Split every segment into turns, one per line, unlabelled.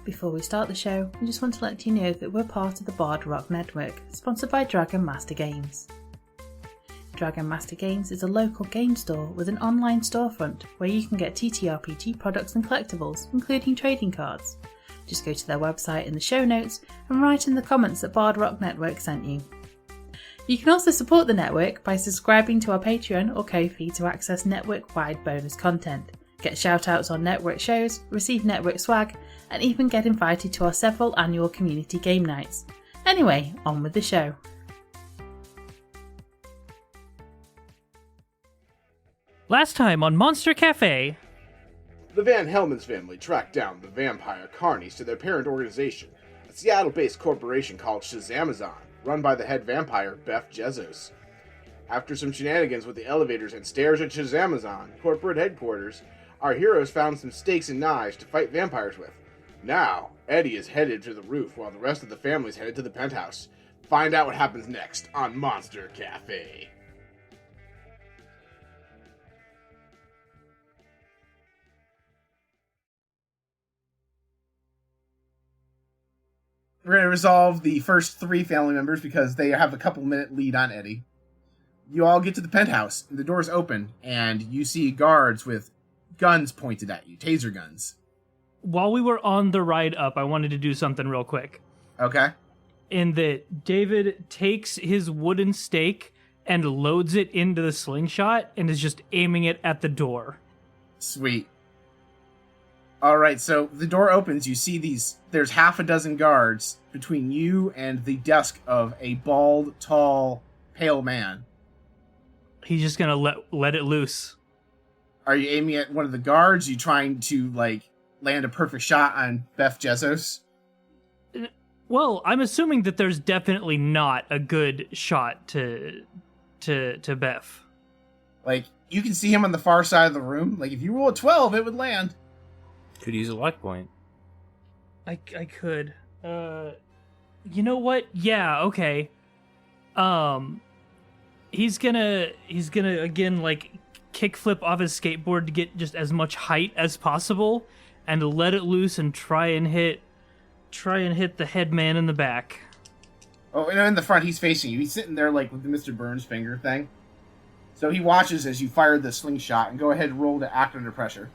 Before we start the show, we just want to let you know that we're part of the Bard Rock Network, sponsored by Dragon Master Games. Dragon Master Games is a local game store with an online storefront where you can get TTRPG products and collectibles, including trading cards. Just go to their website in the show notes and write in the comments that Bard Rock Network sent you. You can also support the network by subscribing to our Patreon or Ko-fi to access network-wide bonus content, get shout-outs on network shows, receive network swag, and even get invited to our several annual community game nights. Anyway, on with the show.
Last time on Monster Cafe.
The Vanhellmans family tracked down the vampire carnies to their parent organization, a Seattle-based corporation called Shazamazon, run by the head vampire, Beth Jezos. After some shenanigans with the elevators and stairs at Shazamazon, corporate headquarters, our heroes found some stakes and knives to fight vampires with. Now, Eddie is headed to the roof while the rest of the family's headed to the penthouse. Find out what happens next on Monster Cafe.
We're going to resolve the first three family members because they have a couple-minute lead on Eddie. You all get to the penthouse, and the doors open, and you see guards with guns pointed at you, taser guns.
While we were on the ride up, I wanted to do something real quick.
Okay.
In that David takes his wooden stake and loads it into the slingshot and is just aiming it at the door.
Sweet. Alright, so the door opens, you see there's half a dozen guards between you and the desk of a bald, tall, pale man.
He's just gonna let it loose.
Are you aiming at one of the guards? Are you trying to, land a perfect shot on Beth Jezos?
Well, I'm assuming that there's definitely not a good shot to Beth.
You can see him on the far side of the room. If you roll a 12, it would land.
Could use a luck point.
I could. You know what? Yeah, okay. He's gonna again kickflip off his skateboard to get just as much height as possible and let it loose and try and hit the head man in the back.
Oh, and in the front, he's facing you. He's sitting there with the Mr. Burns finger thing. So he watches as you fire the slingshot, and go ahead and roll to act under pressure.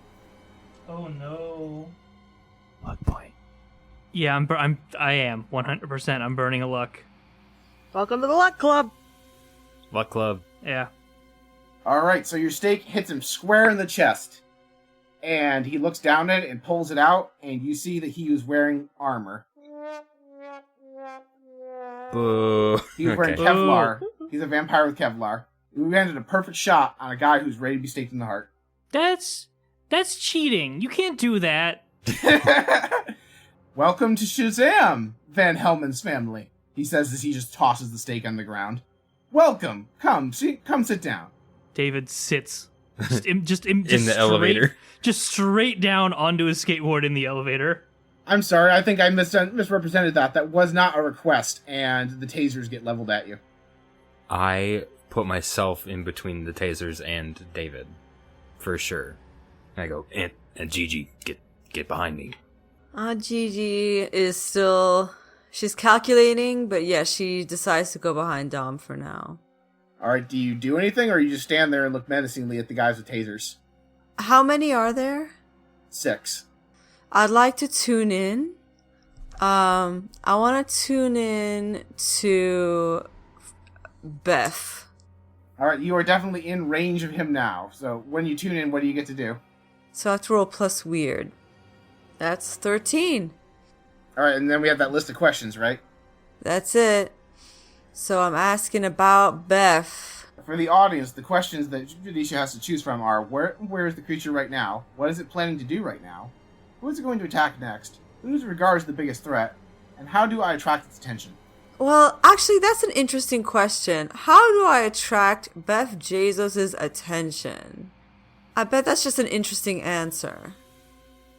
Oh no.
Luck point.
Yeah, I am 100%. I'm burning a luck.
Welcome to the Luck Club.
Luck club.
Yeah.
Alright, so your stake hits him square in the chest. And he looks down at it and pulls it out, and you see that he was wearing armor.
Boo.
He was wearing Kevlar. He's a vampire with Kevlar. We landed a perfect shot on a guy who's ready to be staked in the heart.
That's cheating. You can't do that.
Welcome to Shazam, Vanhellmans family, he says as he just tosses the stake on the ground. Welcome. Come sit down.
David sits in
the elevator.
Just straight down onto his skateboard in the elevator.
I'm sorry, I think I misrepresented that. That was not a request, and the tasers get leveled at you.
I put myself in between the tasers and David, for sure. I go, and Gigi, get behind me.
Gigi is still... She's calculating, but yeah, she decides to go behind Dom for now.
Alright, do you do anything, or you just stand there and look menacingly at the guys with tasers?
How many are there?
6.
I'd like to tune in. I want to tune in to Beth.
Alright, you are definitely in range of him now. So when you tune in, what do you get to do?
So I have to roll plus weird. That's 13.
Alright, and then we have that list of questions, right?
That's it. So I'm asking about Beth.
For the audience, the questions that Judisha has to choose from are, where is the creature right now? What is it planning to do right now? Who is it going to attack next? Who is regards the biggest threat? And how do I attract its attention?
Well, actually, that's an interesting question. How do I attract Beth Jezos' attention? I bet that's just an interesting answer.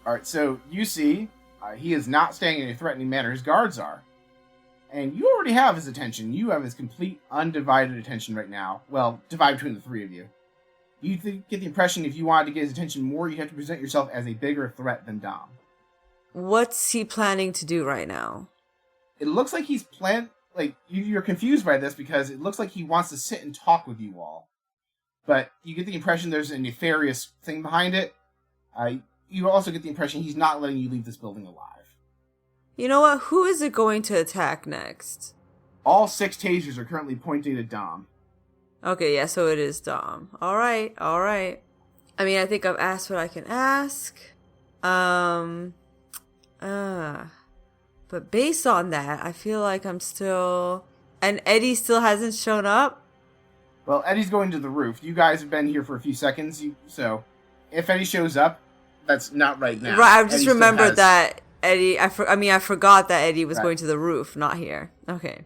Alright, so you see, he is not staying in a threatening manner. His guards are. And you already have his attention. You have his complete, undivided attention right now. Well, divided between the three of you. You get the impression if you wanted to get his attention more, you have to present yourself as a bigger threat than Dom.
what's he planning to do right now?
It looks like he's you're confused by this because it looks like he wants to sit and talk with you all. But you get the impression there's a nefarious thing behind it. You also get the impression he's not letting you leave this building alive.
You know what? Who is it going to attack next?
All 6 tasers are currently pointing at Dom.
Okay, yeah, so it is Dom. All right. I mean, I think I've asked what I can ask. But based on that, I feel like I'm still... And Eddie still hasn't shown up?
Well, Eddie's going to the roof. You guys have been here for a few seconds, so if Eddie shows up, that's not right now.
Right, I just remembered that Eddie... I forgot that Eddie was going to the roof, not here. Okay.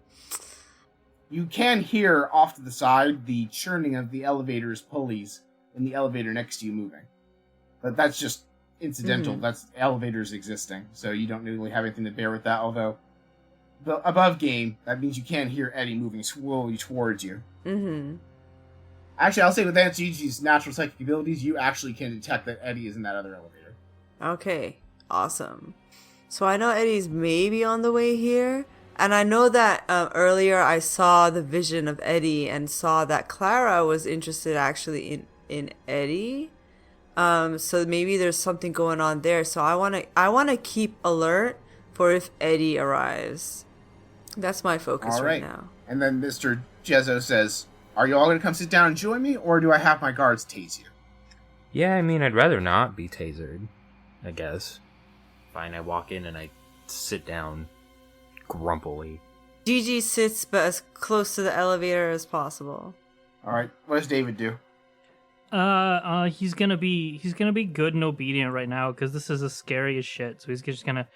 You can hear off to the side the churning of the elevator's pulleys in the elevator next to you moving. But that's just incidental. Mm-hmm. That's elevators existing, so you don't really have anything to bear with that, although the above game, that means you can hear Eddie moving slowly towards you.
Mm-hmm.
Actually, I'll say with Aunt Gigi's natural psychic abilities, you actually can detect that Eddie is in that other elevator.
Okay, awesome. So I know Eddie's maybe on the way here, and I know that earlier I saw the vision of Eddie and saw that Clara was interested actually in Eddie. So maybe there's something going on there. So I wanna keep alert for if Eddie arrives. That's my focus right now.
And then Mr. Jezzo says, "Are you all gonna come sit down and join me, or do I have my guards tase you?"
Yeah, I mean, I'd rather not be tasered, I guess. Fine, I walk in and I sit down grumpily.
Gigi sits but as close to the elevator as possible.
All right, what does David do?
He's gonna be good and obedient right now because this is as scary as shit. So he's just gonna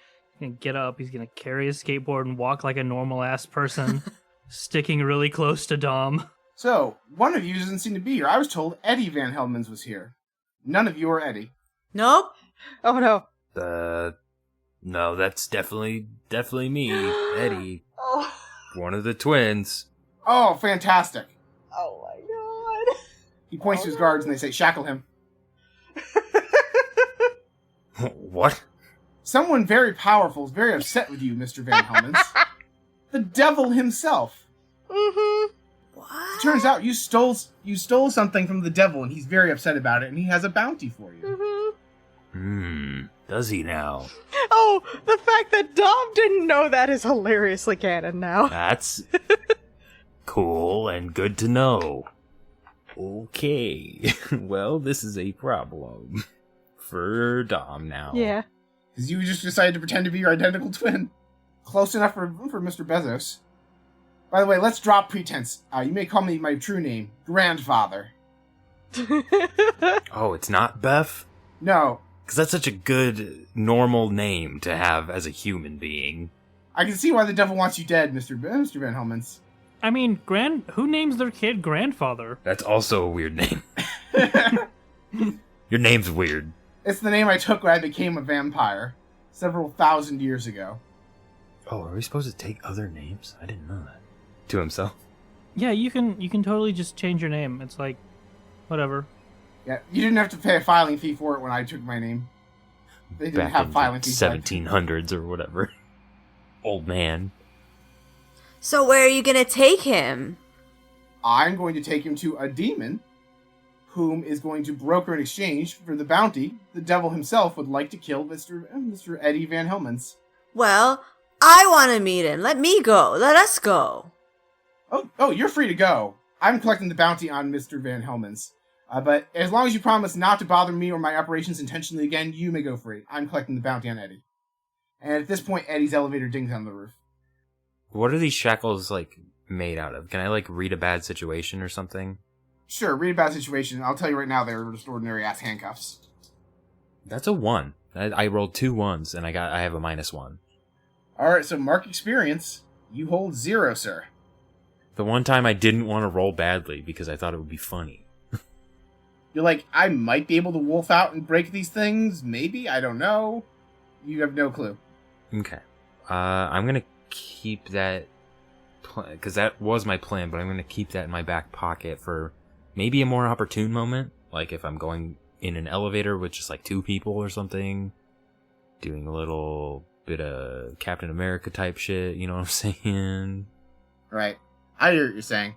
get up. He's gonna carry his skateboard and walk like a normal ass person, sticking really close to Dom.
So one of you doesn't seem to be here. I was told Eddie Vanhellmans was here. None of you are Eddie.
Nope.
Oh no.
No, that's definitely me, Eddie.
Oh.
One of the twins.
Oh, fantastic.
Oh my god.
He points to his guards and they say, "Shackle him."
What?
Someone very powerful is very upset with you, Mr. Vanhellmans. The devil himself.
Mm-hmm.
What?
Turns out you stole something from the devil and he's very upset about it and he has a bounty for you.
Mm-hmm.
Does he now?
Oh, the fact that Dom didn't know that is hilariously canon now.
That's cool and good to know. Okay. Well, this is a problem for Dom now.
Yeah.
Because you just decided to pretend to be your identical twin. Close enough for Mr. Bezos. By the way, let's drop pretense. You may call me my true name, Grandfather.
Oh, it's not Beth?
No.
Because that's such a good, normal name to have as a human being.
I can see why the devil wants you dead, Mr. Vanhellmans.
I mean, who names their kid Grandfather?
That's also a weird name. Your name's weird.
It's the name I took when I became a vampire, several thousand years ago.
Oh, are we supposed to take other names? I didn't know that. To himself?
Yeah, you can totally just change your name. It's like, whatever.
Yeah, you didn't have to pay a filing fee for it when I took my name. They didn't have filing fees.
1700s or whatever. Old man.
So where are you gonna take him?
I'm going to take him to a demon, whom is going to broker an exchange for the bounty the devil himself would like to kill Mr. Eddie Vanhellmans.
Well, I want to meet him. Let me go. Let us go.
Oh, you're free to go. I'm collecting the bounty on Mr. Vanhellmans. But as long as you promise not to bother me or my operations intentionally again, you may go free. I'm collecting the bounty on Eddie. And at this point, Eddie's elevator dings on the roof.
What are these shackles, made out of? Can I, read a bad situation or something?
Sure, read a bad situation. I'll tell you right now, they're just ordinary-ass handcuffs.
That's a 1. I rolled 2 1s, and I have a -1.
Alright, so mark experience. You hold 0, sir.
The one time I didn't want to roll badly because I thought it would be funny.
You're like, I might be able to wolf out and break these things. Maybe. I don't know. You have no clue.
Okay. I'm going to keep that... Because that was my plan, but I'm going to keep that in my back pocket for maybe a more opportune moment. Like if I'm going in an elevator with just 2 people or something. doing a little bit of Captain America type shit, you know what I'm saying?
Right. I hear what you're saying.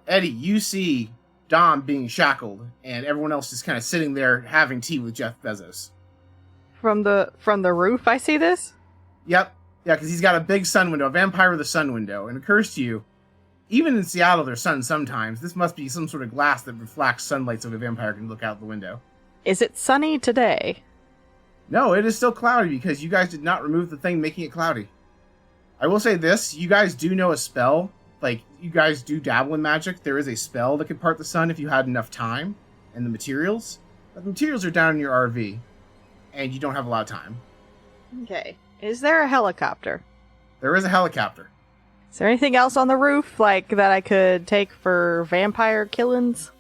Eddie, you see Dom being shackled, and everyone else just kind of sitting there having tea with Jeff Bezos.
From the roof, I see this.
Yep. Yeah, because he's got a big sun window, a vampire with a sun window. And it occurs to you, even in Seattle, there's sun sometimes. This must be some sort of glass that reflects sunlight so the vampire can look out the window.
Is it sunny today?
No, it is still cloudy because you guys did not remove the thing making it cloudy. I will say this, you guys do know a spell. Like, you guys do dabble in magic. There is a spell that could part the sun if you had enough time and the materials. But the materials are down in your RV, and you don't have a lot of time.
Okay. Is there a helicopter?
There is a helicopter.
Is there anything else on the roof, like, that I could take for vampire killings?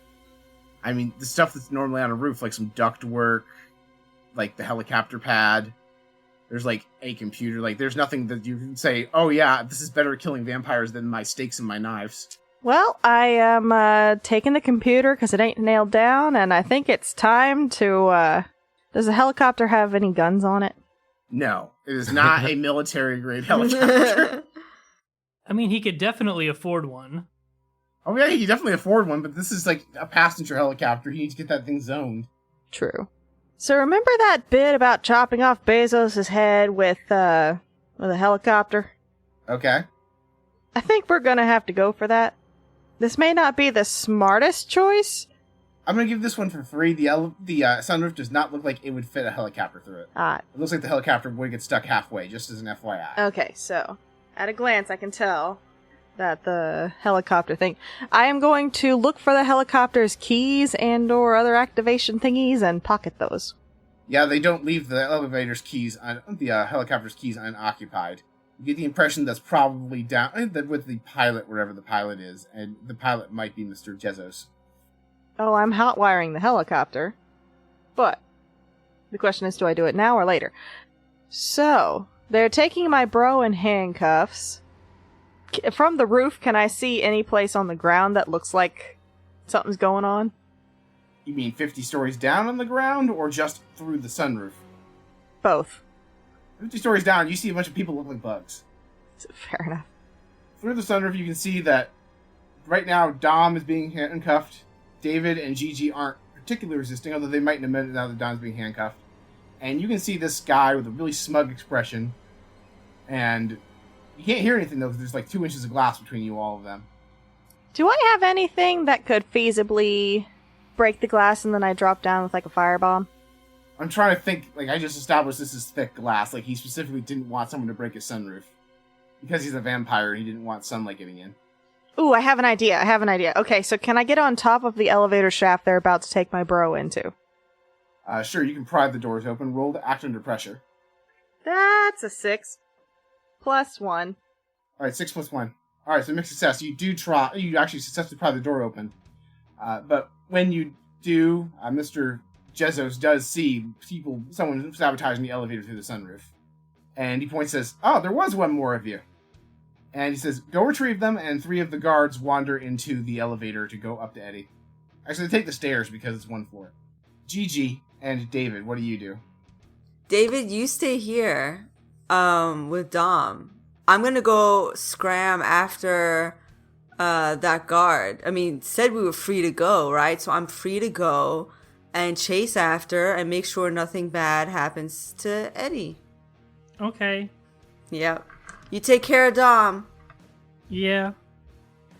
I mean, the stuff that's normally on a roof, like some duct work, like the helicopter pad. There's, like, a computer. Like, there's nothing that you can say, oh, yeah, this is better at killing vampires than my stakes and my knives.
Well, I am taking the computer because it ain't nailed down, and I think it's time to, does the helicopter have any guns on it?
No, it is not a military-grade helicopter.
I mean, he could definitely afford one.
Oh, yeah, you definitely afford one, but this is, like, a passenger helicopter. You need to get that thing zoned.
True. So remember that bit about chopping off Bezos' head with a helicopter?
Okay.
I think we're gonna have to go for that. This may not be the smartest choice.
I'm gonna give this one for free. The sunroof does not look like it would fit a helicopter through it. It looks like the helicopter would get stuck halfway, just as an FYI.
Okay, so at a glance I can tell that the helicopter thing. I am going to look for the helicopter's keys and or other activation thingies and pocket those.
Yeah, they don't leave the elevator's keys on the helicopter's keys unoccupied. You get the impression that's probably down with the pilot, wherever the pilot is, and the pilot might be Mr. Jezos.
Oh, I'm hotwiring the helicopter. But the question is, do I do it now or later? So, they're taking my bro in handcuffs. From the roof, can I see any place on the ground that looks like something's going on?
You mean 50 stories down on the ground, or just through the sunroof?
Both.
50 stories down, you see a bunch of people look like bugs.
Fair enough.
Through the sunroof, you can see that right now Dom is being handcuffed. David and Gigi aren't particularly resisting, although they might in a minute now that Dom's being handcuffed. And you can see this guy with a really smug expression. And you can't hear anything, though, because there's like 2 inches of glass between you, all of them.
Do I have anything that could feasibly break the glass and then I drop down with like a firebomb?
I'm trying to think, like, I just established this is thick glass. Like, he specifically didn't want someone to break his sunroof. Because he's a vampire, he didn't want sunlight getting in.
Ooh, I have an idea. Okay, so can I get on top of the elevator shaft they're about to take my bro into?
Sure, you can pry the doors open. Roll to act under pressure.
That's a 6. +1.
Alright, 6 + 1. Alright, so mixed success. You actually successfully pry the door open. But when you do, Mr. Jezos does see someone sabotaging the elevator through the sunroof. And he points and says, oh, there was one more of you. And he says, go retrieve them, and 3 of the guards wander into the elevator to go up to Eddie. Actually, they take the stairs because it's 1 floor. Gigi and David, what do you do?
David, you stay here with Dom. I'm gonna go scram after that guard. I mean, said we were free to go, right? So I'm free to go and chase after and make sure nothing bad happens to Eddie.
Okay.
Yep. You take care of Dom.
Yeah.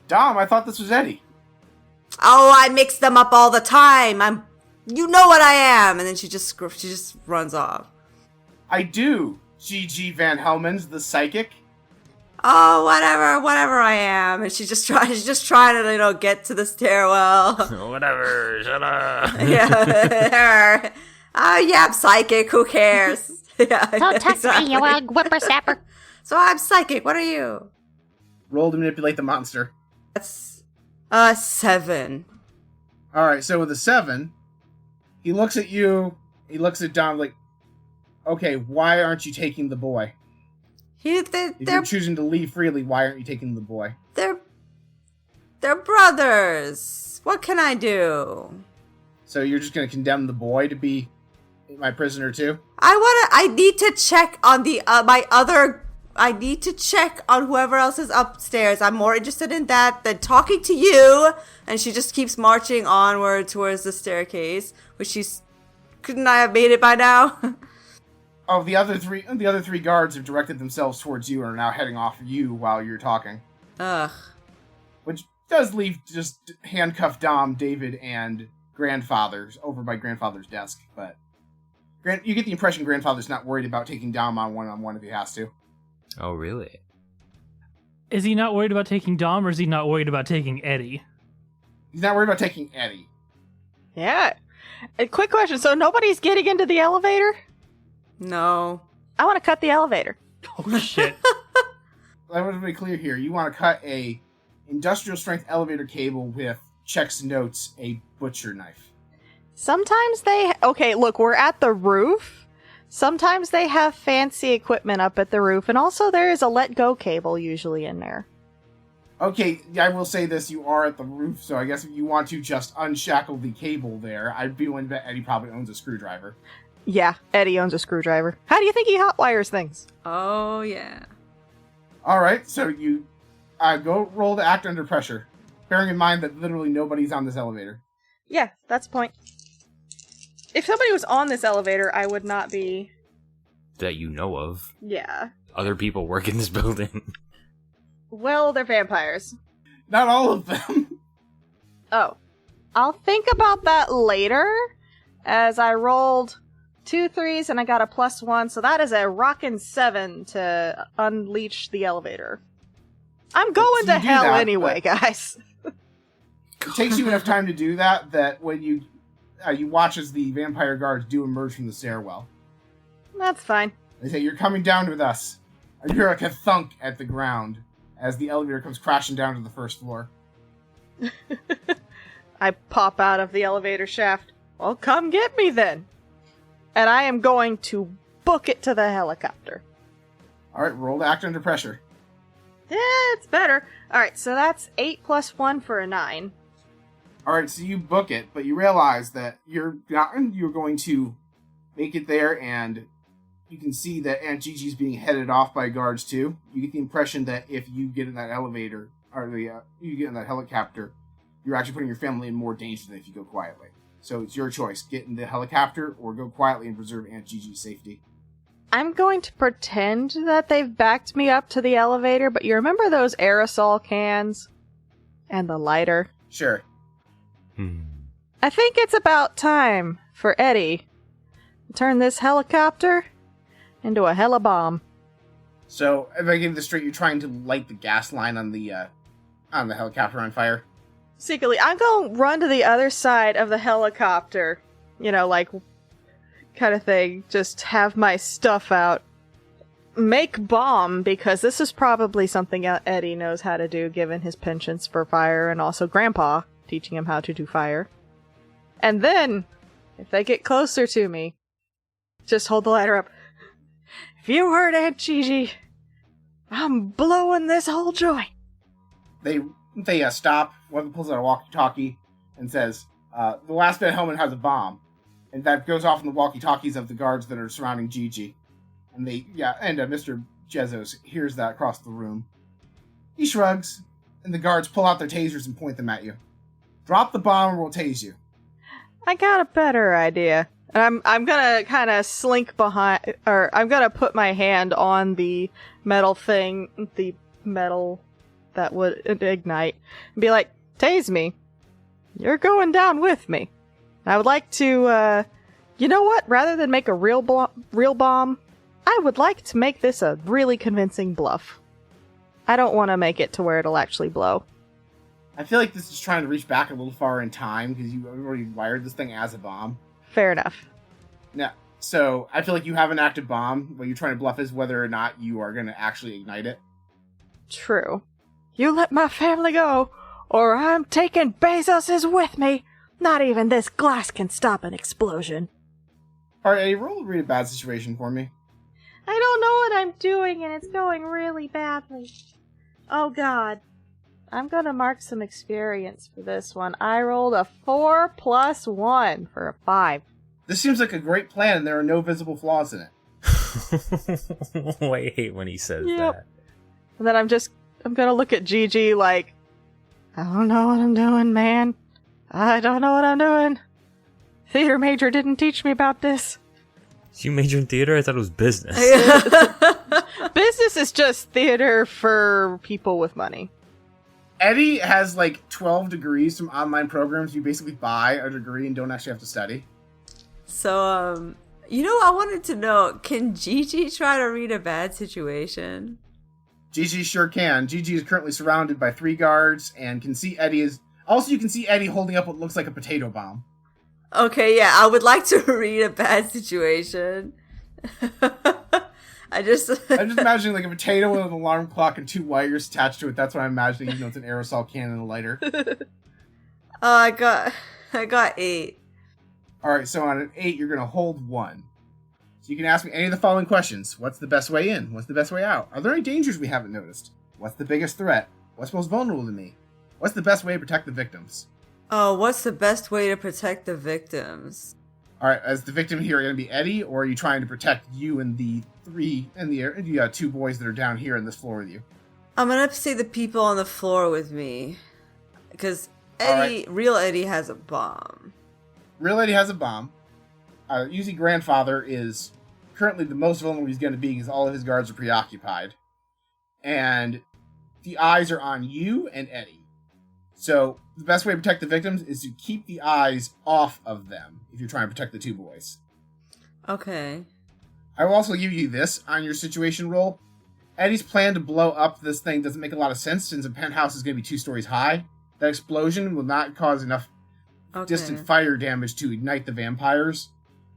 Dom, I thought this was Eddie.
Oh, I mix them up all the time. You know what I am. And then she just runs off.
I do, Gigi Vanhellmans, the psychic.
Oh, whatever I am. And she's just trying to, get to the stairwell.
Whatever, shut up.
Yeah. Oh, yeah, I'm psychic. Who cares? Yeah,
Don't touch me, you old whippersnapper.
So I'm psychic. What are you?
Roll to manipulate the monster.
That's 7.
Alright, so with a 7, he looks at you, he looks at Dom like, okay, why aren't you taking the boy? If you're choosing to leave freely, why aren't you taking the boy?
They're brothers. What can I do?
So you're just going to condemn the boy to be my prisoner too?
I need to check on the I need to check on whoever else is upstairs. I'm more interested in that than talking to you. And she just keeps marching onward towards the staircase, which couldn't I have made it by now?
Oh, the other three guards have directed themselves towards you and are now heading off you while you're talking.
Ugh.
Which does leave just handcuffed Dom, David, and Grandfather's over by Grandfather's desk. But you get the impression Grandfather's not worried about taking Dom on one-on-one if he has to.
Oh, really?
Is he not worried about taking Dom, or is he not worried about taking Eddie?
He's not worried about taking Eddie.
Yeah. A quick question. So nobody's getting into the elevator?
No.
I want to cut the elevator.
Oh, shit.
I want to be clear here. You want to cut a industrial strength elevator cable with checks notes, a butcher knife.
Sometimes okay, look, we're at the roof. Sometimes they have fancy equipment up at the roof, and also there is a let go cable usually in there.
Okay, I will say this, you are at the roof, so I guess if you want to just unshackle the cable there, I'd be willing to bet Eddie probably owns a screwdriver.
Yeah, Eddie owns a screwdriver. How do you think he hotwires things?
Oh, yeah.
Alright, so you go roll to act under pressure, bearing in mind that literally nobody's on this elevator.
Yeah, that's the point. If somebody was on this elevator, I would not be...
That you know of.
Yeah.
Other people work in this building.
Well, they're vampires.
Not all of them.
Oh. I'll think about that later, as I rolled 2 3s and I got a +1, so that is a rockin' 7 to unleash the elevator. I'm going to hell anyway, guys.
It takes you enough time to do that when you watch as the vampire guards do emerge from the stairwell.
That's fine.
They say, "You're coming down with us." And you hear like a thunk at the ground as the elevator comes crashing down to the first floor.
I pop out of the elevator shaft. Well, come get me then. And I am going to book it to the helicopter.
Alright, roll to act under pressure.
Yeah, it's better. Alright, so that's 8 + 1 for a 9.
Alright, so you book it, but you realize that you're going to make it there, and you can see that Aunt Gigi's being headed off by guards too. You get the impression that if you get in that elevator, or you get in that helicopter, you're actually putting your family in more danger than if you go quietly. So it's your choice. Get in the helicopter or go quietly and preserve Aunt Gigi's safety.
I'm going to pretend that they've backed me up to the elevator, but you remember those aerosol cans? And the lighter?
Sure.
I think it's about time for Eddie to turn this helicopter into a helibomb.
So, if I get this straight, you're trying to light the gas line on the helicopter on fire?
Secretly, I'm going to run to the other side of the helicopter. You know, like, kind of thing. Just have my stuff out. Make bomb, because this is probably something Eddie knows how to do, given his penchants for fire, and also Grandpa teaching him how to do fire. And then, if they get closer to me, just hold the lighter up. If you heard Aunt Gigi, I'm blowing this whole joint.
They stop. One of them pulls out a walkie-talkie and says, "The last Vanhellman has a bomb," and that goes off in the walkie-talkies of the guards that are surrounding Gigi. And Mr. Jezos hears that across the room. He shrugs, and the guards pull out their tasers and point them at you. Drop the bomb or we'll tase you.
I got a better idea. And I'm gonna kind of slink behind, or I'm gonna put my hand on the metal thing, the metal that would ignite, and be like, "Tase me. You're going down with me." I would like to, you know what? Rather than make a real bomb, I would like to make this a really convincing bluff. I don't want to make it to where it'll actually blow.
I feel like this is trying to reach back a little far in time, because you already wired this thing as a bomb.
Fair enough.
Now, so I feel like you have an active bomb. What you're trying to bluff is whether or not you are going to actually ignite it.
True. You let my family go, or I'm taking Bezos's with me. Not even this glass can stop an explosion.
Alright, Eddie, roll to read a bad situation for me.
I don't know what I'm doing, and it's going really badly. Oh god. I'm gonna mark some experience for this one. I rolled a 4 + 1 for a 5.
This seems like a great plan, and there are no visible flaws in it.
Oh, I hate when he says
Yep.
that.
And then I'm gonna look at Gigi like, I don't know what I'm doing, man. I don't know what I'm doing. Theater major didn't teach me about this.
You major in theater? I thought it was business.
Business is just theater for people with money.
Eddie has like 12 degrees from online programs. You basically buy a degree and don't actually have to study.
So, I wanted to know, can Gigi try to read a bad situation?
Gigi sure can. Gigi is currently surrounded by 3 guards and can see you can see Eddie holding up what looks like a potato bomb.
Okay, yeah, I would like to read a bad situation. I'm just
imagining like a potato with an alarm clock and 2 wires attached to it. That's what I'm imagining, even though it's an aerosol can and a lighter.
I got 8.
Alright, so on an 8, you're going to hold 1. So you can ask me any of the following questions. What's the best way in? What's the best way out? Are there any dangers we haven't noticed? What's the biggest threat? What's most vulnerable to me? What's the best way to protect the victims?
Oh, what's the best way to protect the victims?
Alright, as the victim here, going to be Eddie, or are you trying to protect you and the 2 boys that are down here on this floor with you?
I'm gonna say the people on the floor with me. Because real Eddie has a bomb.
Real Eddie has a bomb. Usually grandfather is currently the most vulnerable he's going to be because all of his guards are preoccupied. And the eyes are on you and Eddie. So the best way to protect the victims is to keep the eyes off of them if you're trying to protect the 2 boys.
Okay.
I will also give you this on your situation roll. Eddie's plan to blow up this thing doesn't make a lot of sense since a penthouse is going to be 2 stories high. That explosion will not cause enough distant fire damage to ignite the vampires.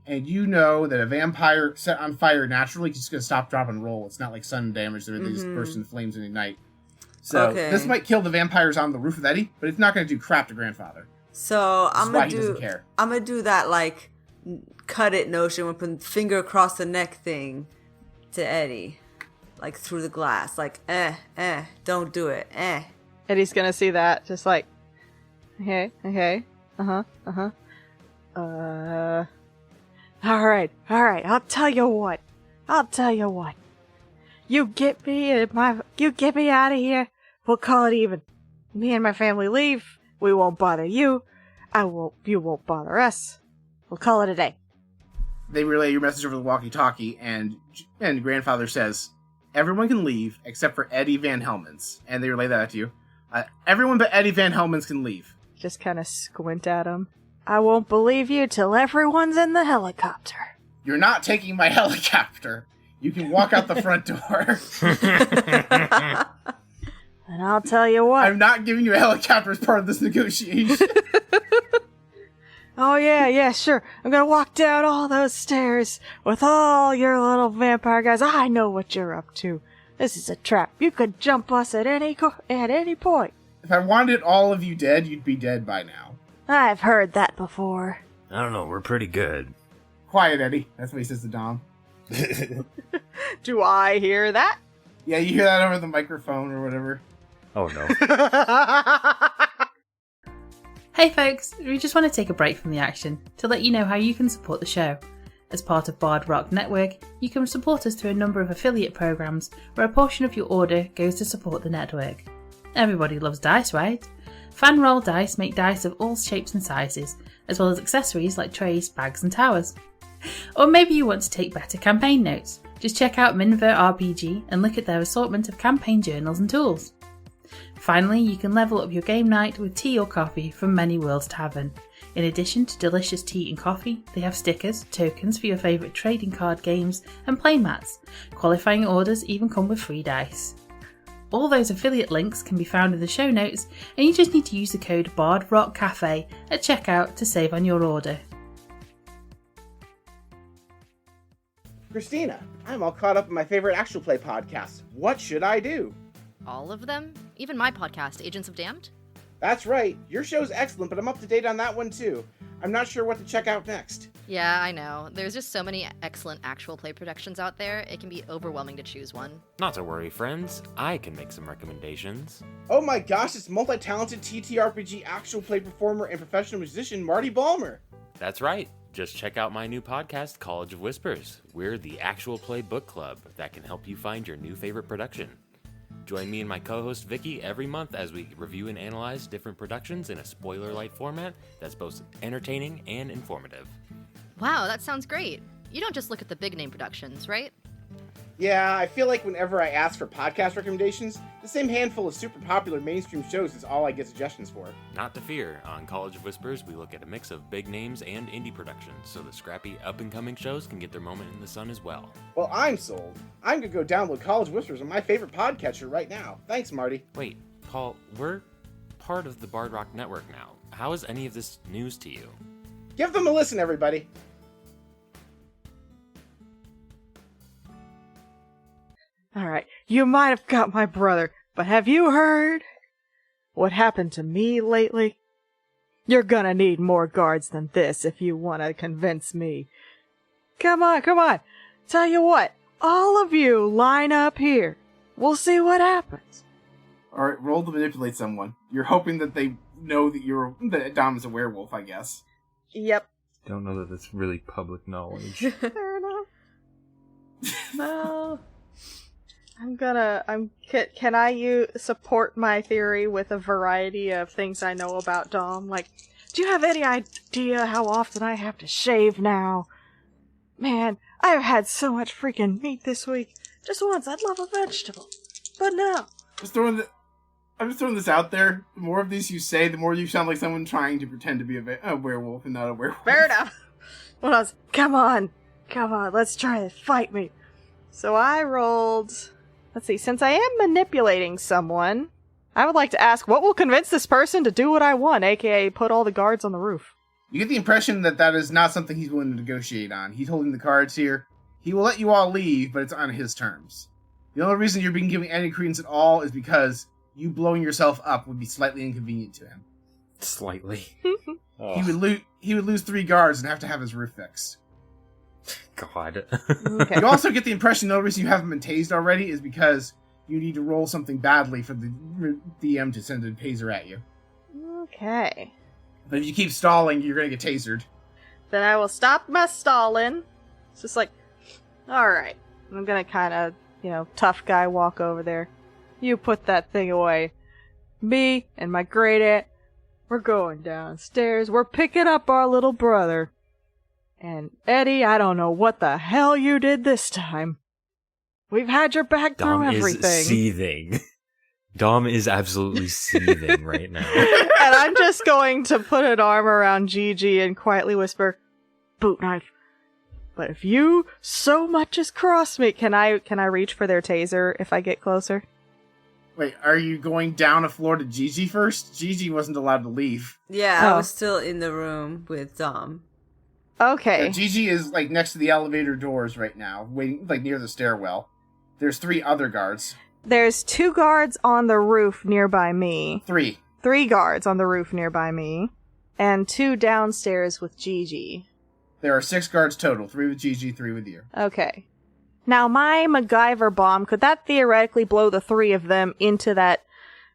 And you know that a vampire set on fire naturally is just going to stop, drop, and roll. It's not like sun damage that they just burst into flames and ignite. So this might kill the vampires on the roof with Eddie, but it's not going to do crap to grandfather.
So I'm gonna do that like cut it notion with a finger across the neck thing to Eddie, like through the glass, like don't do it,
Eddie's gonna see that, just like, okay, all right, I'll tell you what. You get me out of here, we'll call it even. Me and my family leave, we won't bother you, you won't bother us. We'll call it a day.
They relay your message over the walkie-talkie, and grandfather says, everyone can leave except for Eddie Vanhellmans. And they relay that to you. Everyone but Eddie Vanhellmans can leave. Just
kind of squint at him. I won't believe you till everyone's in the helicopter.
You're not taking my helicopter. You can walk out the front door.
And I'll tell you what.
I'm not giving you a helicopter as part of this negotiation.
Oh, yeah, sure. I'm gonna walk down all those stairs with all your little vampire guys. I know what you're up to. This is a trap. You could jump us at any point.
If I wanted all of you dead, you'd be dead by now.
I've heard that before.
I don't know, we're pretty good.
Quiet, Eddie. That's what he says to Dom.
Do I hear that?
Yeah, you hear that over the microphone or whatever.
Oh no.
Hey folks, we just want to take a break from the action to let you know how you can support the show. As part of Bard Rock Network, you can support us through a number of affiliate programs where a portion of your order goes to support the network. Everybody loves dice, right? Fan roll dice make dice of all shapes and sizes, as well as accessories like trays, bags and towers. Or maybe you want to take better campaign notes. Just check out Minver RPG and look at their assortment of campaign journals and tools. Finally, you can level up your game night with tea or coffee from Many Worlds Tavern. In addition to delicious tea and coffee, they have stickers, tokens for your favourite trading card games, and playmats. Qualifying orders even come with free dice. All those affiliate links can be found in the show notes, and you just need to use the code BardRockCafe at checkout to save on your order.
Christina, I'm all caught up in my favorite actual play podcasts. What should I do?
All of them? Even my podcast, Agents of Damned?
That's right. Your show's excellent, but I'm up to date on that one too. I'm not sure what to check out next.
Yeah, I know. There's just so many excellent actual play productions out there, it can be overwhelming to choose one.
Not to worry, friends. I can make some recommendations.
Oh my gosh, it's multi-talented TTRPG actual play performer and professional musician Marty Balmer.
That's right. Just check out my new podcast, College of Whispers. We're the actual play book club that can help you find your new favorite production. Join me and my co-host Vicky every month as we review and analyze different productions in a spoiler-light format that's both entertaining and informative.
Wow, that sounds great. You don't just look at the big name productions, right?
Yeah, I feel like whenever I ask for podcast recommendations, the same handful of super popular mainstream shows is all I get suggestions for.
Not to fear, on College of Whispers, we look at a mix of big names and indie productions, so the scrappy up-and-coming shows can get their moment in the sun as well.
Well, I'm sold. I'm gonna go download College Whispers on my favorite podcatcher right now. Thanks, Marty.
Wait, Paul, we're part of the Bard Rock Network now. How is any of this news to you?
Give them a listen, everybody.
Alright, you might have got my brother, but have you heard what happened to me lately? You're gonna need more guards than this if you want to convince me. Come on, come on. Tell you what, all of you line up here. We'll see what happens.
Alright, roll to manipulate someone. You're hoping that they know that Dom is a werewolf, I guess.
Yep.
Don't know that that's really public knowledge.
Fair enough. Well, can I support my theory with a variety of things I know about Dom? Like, do you have any idea how often I have to shave now? Man, I've had so much freaking meat this week. Just once, I'd love a vegetable. But no.
I'm just throwing this out there. The more of these you say, the more you sound like someone trying to pretend to be a werewolf and not a werewolf.
Fair enough. When I was, come on, let's try to fight me. So I rolled... Let's see, since I am manipulating someone, I would like to ask, what will convince this person to do what I want, aka put all the guards on the roof?
You get the impression that that is not something he's willing to negotiate on. He's holding the cards here. He will let you all leave, but it's on his terms. The only reason you're being given any credence at all is because you blowing yourself up would be slightly inconvenient to him.
Slightly. Oh.
He would lose 3 guards and have to have his roof fixed.
God.
Okay.
You also get the impression the only reason you haven't been tased already is because you need to roll something badly for the DM to send a taser at you.
Okay.
But if you keep stalling, you're going to get tasered.
Then I will stop my stalling. It's just like, alright. I'm gonna kind of, tough guy walk over there. You put that thing away. Me and my great aunt, we're going downstairs. We're picking up our little brother. And Eddie, I don't know what the hell you did this time. We've had your back
Dom
through everything.
Is seething. Dom is absolutely seething right now.
And I'm just going to put an arm around Gigi and quietly whisper, boot knife. But if you so much as cross me, can I reach for their taser if I get closer?
Wait, are you going down a floor to Gigi first? Gigi wasn't allowed to leave.
Yeah, I was still in the room with Dom.
Okay.
Gigi is next to the elevator doors right now, waiting near the stairwell. There's 3 other guards.
There's 2 guards on the roof nearby me.
3.
3 guards on the roof nearby me. And 2 downstairs with Gigi.
There are 6 guards total. 3 with Gigi, 3 with you.
Okay. Now, my MacGyver bomb, could that theoretically blow the 3 of them into that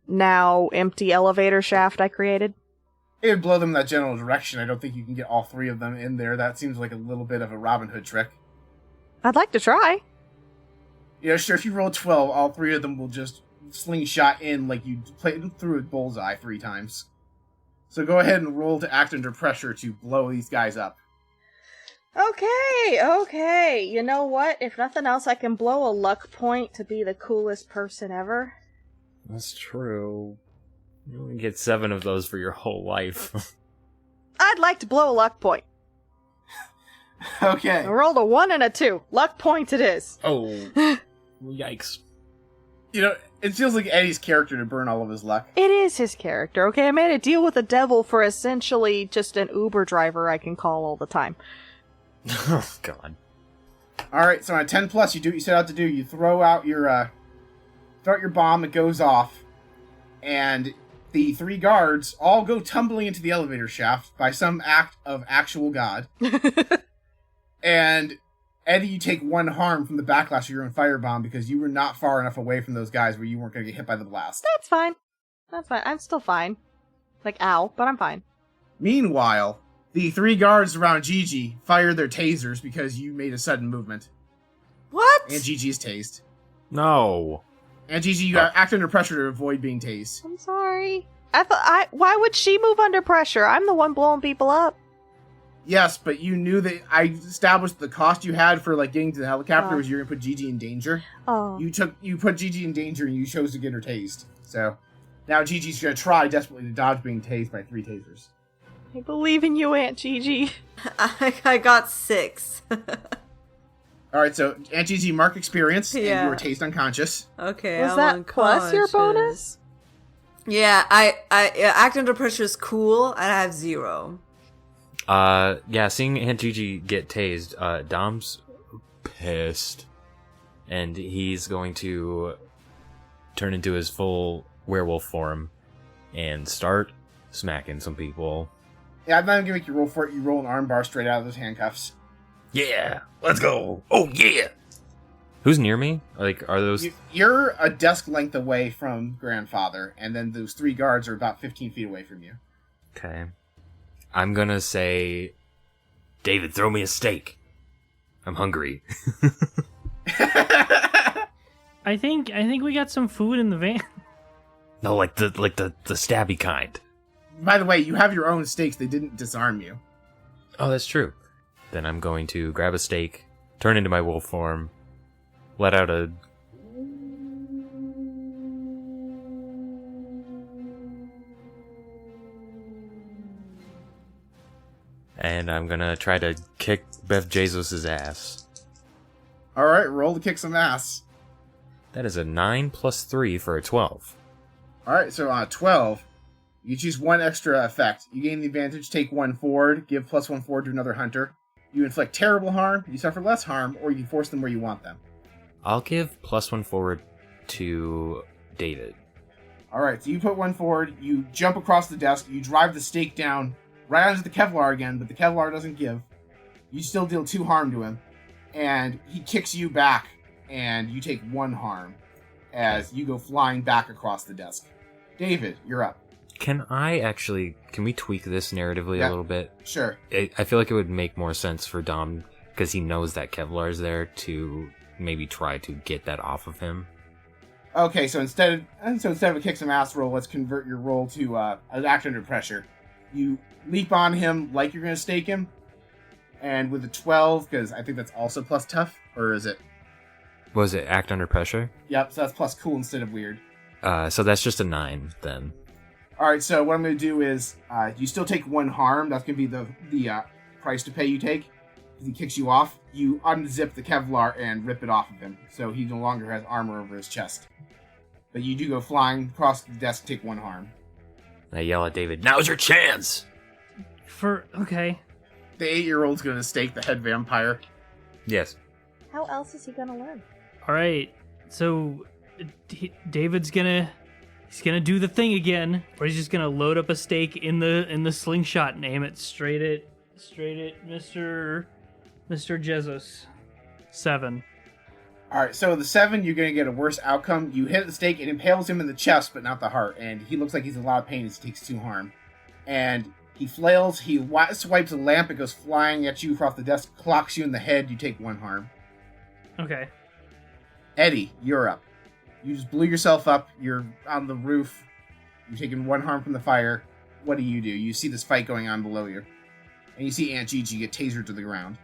now empty elevator shaft I created?
It would blow them in that general direction. I don't think you can get all 3 of them in there. That seems like a little bit of a Robin Hood trick.
I'd like to try.
Yeah, sure, if you roll 12, all 3 of them will just slingshot in like you played through a bullseye 3 times. So go ahead and roll to act under pressure to blow these guys up.
Okay. You know what? If nothing else, I can blow a luck point to be the coolest person ever.
That's true. You only get 7 of those for your whole life.
I'd like to blow a luck point.
Okay.
I rolled a 1 and a 2. Luck point it is.
Oh. Yikes.
It feels like Eddie's character to burn all of his luck.
It is his character, okay? I made a deal with the devil for essentially just an Uber driver I can call all the time.
Oh, God.
Alright, so on a 10 plus, you do what you set out to do. You throw out your bomb, it goes off, and the 3 guards all go tumbling into the elevator shaft by some act of actual God. And Eddie, you take 1 harm from the backlash of your own firebomb because you were not far enough away from those guys where you weren't going to get hit by the blast.
That's fine. I'm still fine. Ow, but I'm fine.
Meanwhile, The 3 guards around Gigi fire their tasers because you made a sudden movement.
What?
And Gigi's tased.
No.
And Gigi, you act under pressure to avoid being tased.
I'm sorry. Why would she move under pressure? I'm the one blowing people up.
Yes, but you knew that I established the cost you had for like getting to the helicopter was you're gonna put Gigi in danger.
Oh.
You put Gigi in danger and you chose to get her tased. So now Gigi's gonna try desperately to dodge being tased by 3 tasers.
I believe in you, Aunt Gigi.
I got 6.
Alright, so Aunt Gigi, mark experience, and you were tased unconscious.
Okay,
Was
I'm
that plus your
unconscious.
bonus?
Yeah, I act under pressure is cool, and I have 0.
Yeah, seeing Aunt Gigi get tased, Dom's pissed. And he's going to turn into his full werewolf form and start smacking some people.
Yeah, I'm not even gonna make you roll for it. You roll an armbar straight out of those handcuffs.
Yeah, let's go. Oh, yeah. Who's near me? Like, are those...
You're a desk length away from Grandfather, and then those 3 guards are about 15 feet away from you.
Okay. I'm gonna say, David, throw me a steak. I'm hungry.
I think we got some food in the van.
No, like the stabby kind.
By the way, you have your own steaks. They didn't disarm you.
Oh, that's true. Then I'm going to grab a steak, turn into my wolf form, let out a... And I'm gonna try to kick Beth Jesus' ass.
Alright, roll to kick some ass.
That is a 9 plus 3 for a 12.
Alright, so on a 12, you choose 1 extra effect. You gain the advantage, take 1 forward, give plus 1 forward to another hunter. You inflict terrible harm, you suffer less harm, or you can force them where you want them.
I'll give plus 1 forward to David.
Alright, so you put 1 forward, you jump across the desk, you drive the stake down right onto the Kevlar again, but the Kevlar doesn't give. You still deal 2 harm to him, and he kicks you back, and you take 1 harm as you go flying back across the desk. David, you're up.
Can we tweak this narratively a little bit?
Sure.
I feel like it would make more sense for Dom, because he knows that Kevlar's there, to maybe try to get that off of him.
Okay, so instead of a kick some ass roll, let's convert your roll to an act under pressure. You leap on him like you're going to stake him, and with a 12, because I think that's also plus tough, or is it?
Was it act under pressure?
Yep, so that's plus cool instead of weird.
So that's just a 9, then.
Alright, so what I'm going to do is, you still take 1 harm, that's going to be the price to pay you take. If he kicks you off, you unzip the Kevlar and rip it off of him, so he no longer has armor over his chest. But you do go flying across the desk, take 1 harm.
I yell at David, now's your chance!
Okay.
The 8-year-old's going to stake the head vampire.
Yes.
How else is he gonna learn?
Alright, so David's gonna do the thing again, or he's just gonna load up a stake in the slingshot and aim it straight at Mr. Jesus. 7.
Alright, so with the 7, you're going to get a worse outcome. You hit the stake, it impales him in the chest, but not the heart, and he looks like he's in a lot of pain as he takes 2 harm. And he flails, he swipes a lamp, it goes flying at you across the desk, clocks you in the head, you take 1 harm.
Okay.
Eddie, you're up. You just blew yourself up, you're on the roof, you're taking 1 harm from the fire. What do? You see this fight going on below you. And you see Aunt Gigi get tasered to the ground.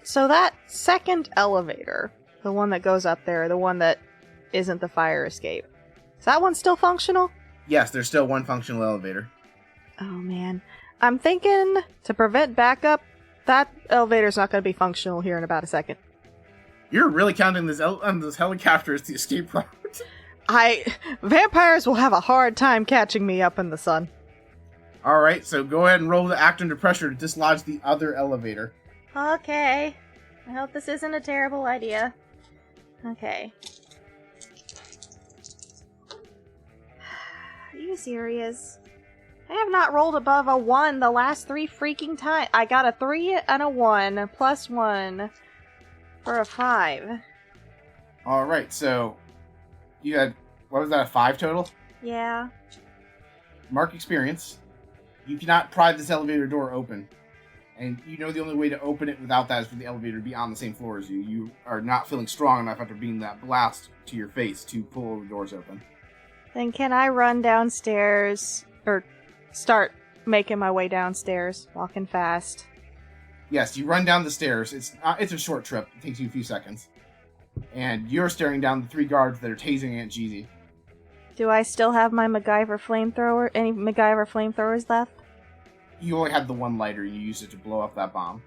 So that second elevator, the one that goes up there, the one that isn't the fire escape, is that one still functional?
Yes, there's still 1 functional elevator.
Oh man. I'm thinking to prevent backup, that elevator's not going to be functional here in about a second.
You're really counting this on this helicopter as the escape route.
Vampires will have a hard time catching me up in the sun.
Alright, so go ahead and roll the act under pressure to dislodge the other elevator.
Okay. I hope this isn't a terrible idea. Okay. Are you serious? I have not rolled above a 1 the last 3 freaking times. I got a 3 and a 1, plus 1 for a 5.
Alright, so you had, what was that, a 5 total?
Yeah.
Mark experience. You cannot pry this elevator door open. And you know the only way to open it without that is for the elevator to be on the same floor as you. You are not feeling strong enough after being that blast to your face to pull the doors open.
Then can I run downstairs or start making my way downstairs, walking fast?
Yes, you run down the stairs. It's a short trip. It takes you a few seconds. And you're staring down the 3 guards that are tasing Aunt Jeezy.
Do I still have my MacGyver flamethrower? Any MacGyver flamethrowers left?
You only had the one lighter. You used it to blow up that bomb.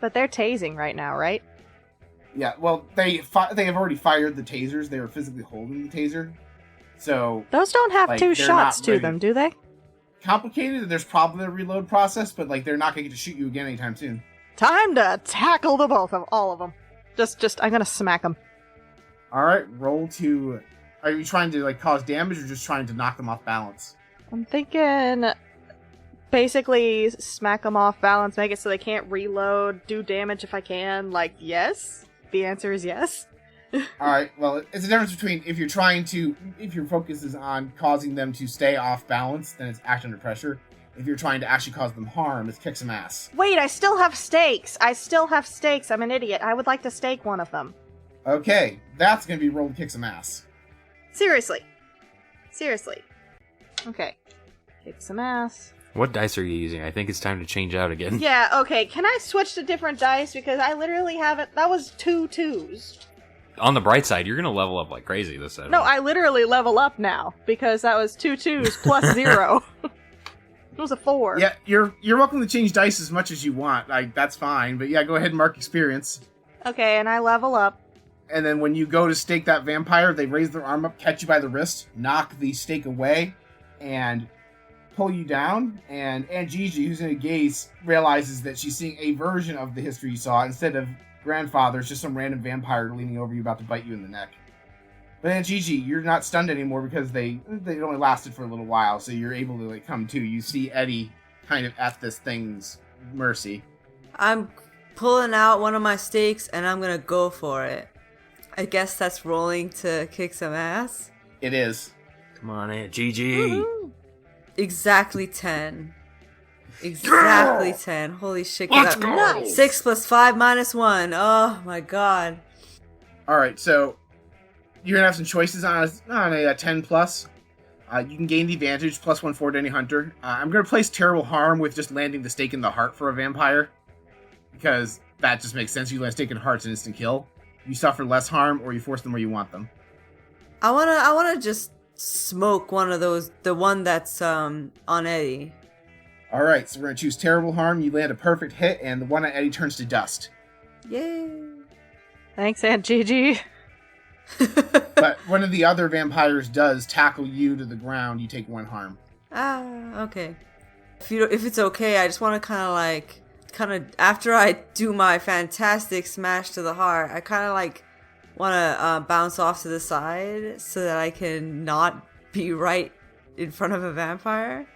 But they're tasing right now, right?
Yeah, well, they have already fired the tasers. They were physically holding the taser. So
Those don't have
like,
2
they're
shots
not
to
ready.
them, do they?
Complicated. There's probably a reload process, but like they're not going to get to shoot you again anytime soon.
Time to tackle the both of all of them. Just, I'm gonna smack them.
All right, roll to. Are you trying to like cause damage or just trying to knock them off balance?
I'm thinking basically smack them off balance, make it so they can't reload, do damage if I can. Like, yes? The answer is yes.
All right. Well, it's a difference between if your focus is on causing them to stay off balance, then it's act under pressure. If you're trying to actually cause them harm, it's kick some ass.
Wait, I still have stakes. I'm an idiot. I would like to stake one of them.
Okay, that's gonna be roll to kick some ass.
Seriously. Okay. Kick some ass.
What dice are you using? I think it's time to change out again.
Yeah, okay. Can I switch to different dice? Because I literally haven't... That was 2 2s.
On the bright side, you're gonna level up like crazy this time.
No, I literally level up now. Because that was 2 2s plus 0. It was a 4.
Yeah, you're welcome to change dice as much as you want. Like that's fine. But yeah, go ahead and mark experience.
Okay, and I level up.
And then when you go to stake that vampire, they raise their arm up, catch you by the wrist, knock the stake away, and pull you down. And Aunt Gigi, who's in a gaze, realizes that she's seeing a version of the history you saw. Instead of grandfather, it's just some random vampire leaning over you about to bite you in the neck. But Aunt Gigi, you're not stunned anymore because they only lasted for a little while, so you're able to like come to. You see Eddie kind of at this thing's mercy.
I'm pulling out one of my stakes and I'm gonna go for it. I guess that's rolling to kick some ass.
It is.
Come on, Aunt Gigi.
Woohoo.
Exactly 10. Exactly 10. Holy shit.
Let's go.
Nice.
6 plus 5 minus 1. Oh my god.
All right, so you're gonna have some choices on a 10 plus. You can gain the advantage plus 1/4 to any hunter. I'm gonna place terrible harm with just landing the stake in the heart for a vampire because that just makes sense. You land stake in heart's an instant kill. You suffer less harm, or you force them where you want them.
I wanna just smoke one of those, the one that's on Eddie.
All right, so we're gonna choose terrible harm. You land a perfect hit, and the one on Eddie turns to dust.
Yay.
Thanks, Aunt Gigi.
But one of the other vampires does tackle you to the ground. You take 1 harm.
Okay. If it's okay, I just want to kind of after I do my fantastic smash to the heart, I kind of like want to bounce off to the side so that I can not be right in front of a vampire.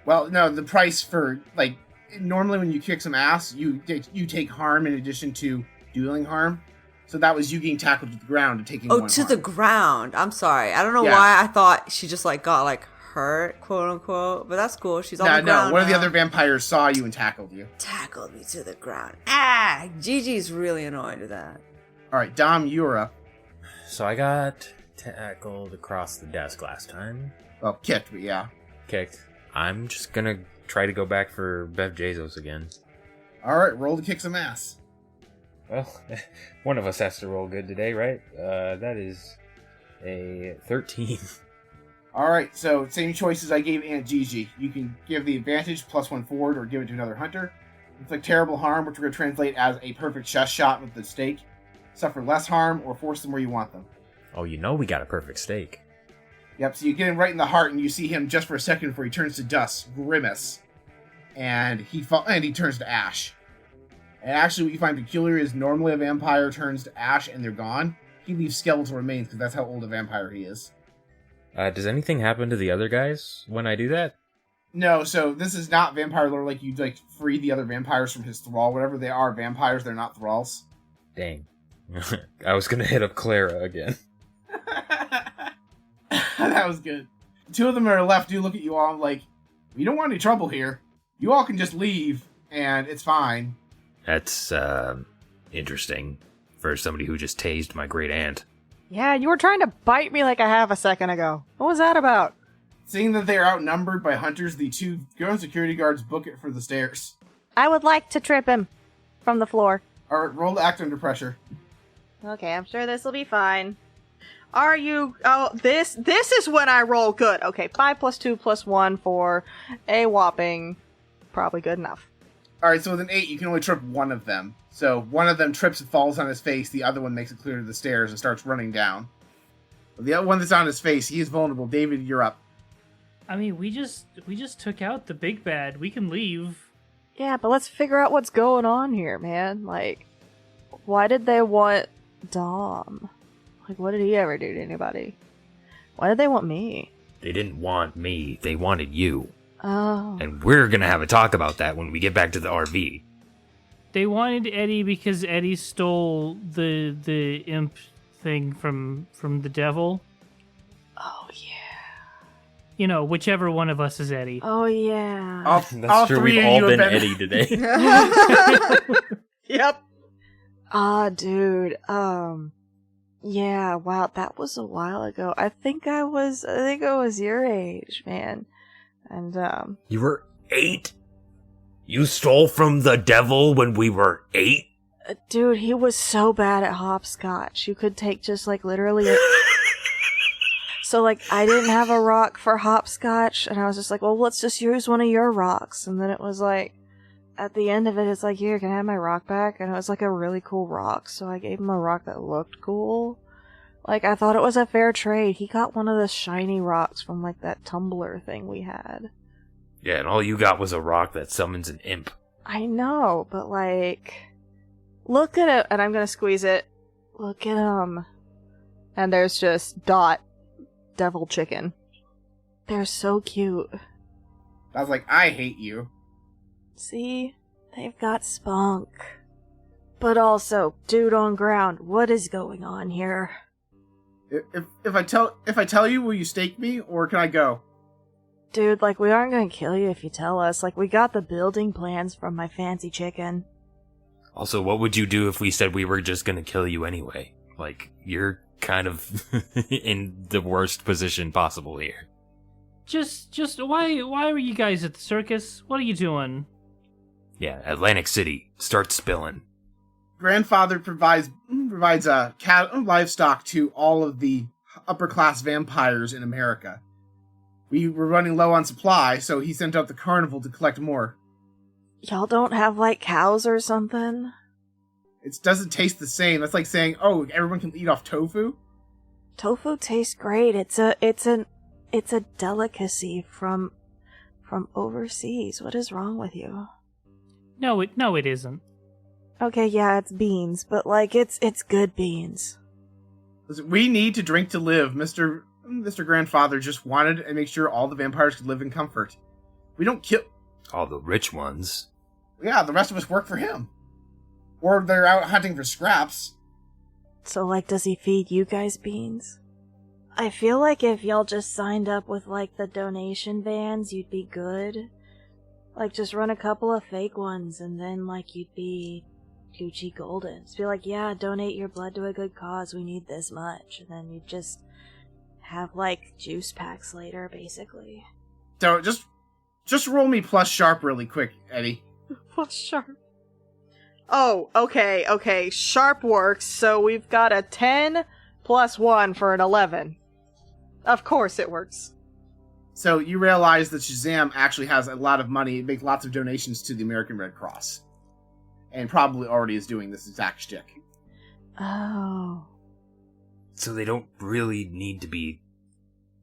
Well, no, the price for like normally when you kick some ass, you take harm in addition to dealing harm. So that was you getting tackled to the ground and taking 1
to
harm.
the ground. I'm sorry. I don't know
Yeah.
why I thought she just like got like hurt, quote unquote. But that's cool. She's on the ground.
No, one of the
now.
other vampires saw you and tackled you.
Tackled me to the ground. Gigi's really annoyed with that.
All right, Dom, you're up.
So I got tackled across the desk last time.
Well, kicked, but yeah.
Kicked. I'm just gonna try to go back for Bev Jesus again.
All right, roll to kick some ass.
Well, one of us has to roll good today, right? That is a 13.
All right, so same choices I gave Aunt Gigi. You can give the advantage plus 1 forward or give it to another hunter. Inflict terrible harm, which we're going to translate as a perfect chest shot with the stake. Suffer less harm or force them where you want them.
Oh, you know we got a perfect stake.
Yep, so you get him right in the heart and you see him just for a second before he turns to dust, grimace. And he turns to ash. And actually what you find peculiar is normally a vampire turns to ash and they're gone. He leaves skeletal remains because that's how old a vampire he is.
Does anything happen to the other guys when I do that?
No, so this is not vampire lore like you like free the other vampires from his thrall. Whatever they are vampires, they're not thralls.
Dang. I was gonna hit up Clara again.
That was good. 2 of them are left do look at you all like, we don't want any trouble here. You all can just leave. and it's fine.
That's, interesting for somebody who just tased my great aunt.
Yeah, you were trying to bite me like a half a second ago. What was that about?
Seeing that they are outnumbered by hunters, the two grown security guards book it for the stairs.
I would like to trip him from the floor.
Alright, roll to act under pressure.
Okay, I'm sure this will be fine. Are you... Oh, this is when I roll good. Okay, 5 plus 2 plus 1 for a whopping... Probably good enough.
Alright, so with an 8, you can only trip one of them. So one of them trips and falls on his face, the other one makes it clear to the stairs and starts running down. But the other one that's on his face, he is vulnerable. David, you're up.
I mean, we just took out the big bad. We can leave.
Yeah, but let's figure out what's going on here, man. Like, why did they want Dom? Like, what did he ever do to anybody? Why did they want me?
They didn't want me, they wanted you.
Oh.
And we're gonna have a talk about that when we get back to the RV.
They wanted Eddie because Eddie stole the imp thing from the devil.
Oh, yeah.
You know, whichever one of us is Eddie.
Oh, yeah.
All
true,
three
we've
of
all
you
been
have
Eddie today.
Yep.
Dude, yeah, wow, that was a while ago. I think I was your age, man. And,
You were 8? You stole from the devil when we were 8?
dude, he was so bad at hopscotch. You could take just, like, literally So, like, I didn't have a rock for hopscotch, and I was just like, well, let's just use one of your rocks. And then it was like, at the end of it, it's like, here, can I have my rock back? And it was like a really cool rock, so I gave him a rock that looked cool. Like, I thought it was a fair trade. He got one of the shiny rocks from, like, that tumbler thing we had.
Yeah, and all you got was a rock that summons an imp.
I know, but, like, look at it, and I'm gonna squeeze it. Look at him. And there's just Dot, devil chicken. They're so cute.
I was like, I hate you.
See? They've got spunk. But also, dude on ground, what is going on here?
If I tell you, will you stake me, or can I go?
Dude, like, we aren't gonna kill you if you tell us. Like, we got the building plans from my fancy chicken.
Also, what would you do if we said we were just gonna kill you anyway? Like, you're kind of in the worst position possible here.
Just why are you guys at the circus? What are you doing?
Yeah, Atlantic City, start spilling.
Grandfather provides livestock to all of the upper class vampires in America. We were running low on supply, so he sent out the carnival to collect more.
Y'all don't have, like, cows or something?
It doesn't taste the same. That's like saying, oh, everyone can eat off tofu?
Tofu tastes great. It's a delicacy from overseas. What is wrong with you?
No, it isn't.
Okay, yeah, it's beans, but, like, it's good beans.
Listen, we need to drink to live. Mr. Grandfather just wanted to make sure all the vampires could live in comfort. We don't kill...
All the rich ones.
Yeah, the rest of us work for him. Or they're out hunting for scraps.
So, like, does he feed you guys beans? I feel like if y'all just signed up with, like, the donation vans, you'd be good. Like, just run a couple of fake ones, and then, like, you'd be Gucci Golden. Just be like, yeah, donate your blood to a good cause, we need this much. And then you'd just have, like, juice packs later, basically.
So, just roll me plus sharp really quick, Eddie.
Plus sharp. Oh, okay. Sharp works, so we've got a 10 plus 1 for an 11. Of course it works.
So you realize that Shazam actually has a lot of money, make lots of donations to the American Red Cross. And probably already is doing this exact shtick.
Oh.
So they don't really need to be,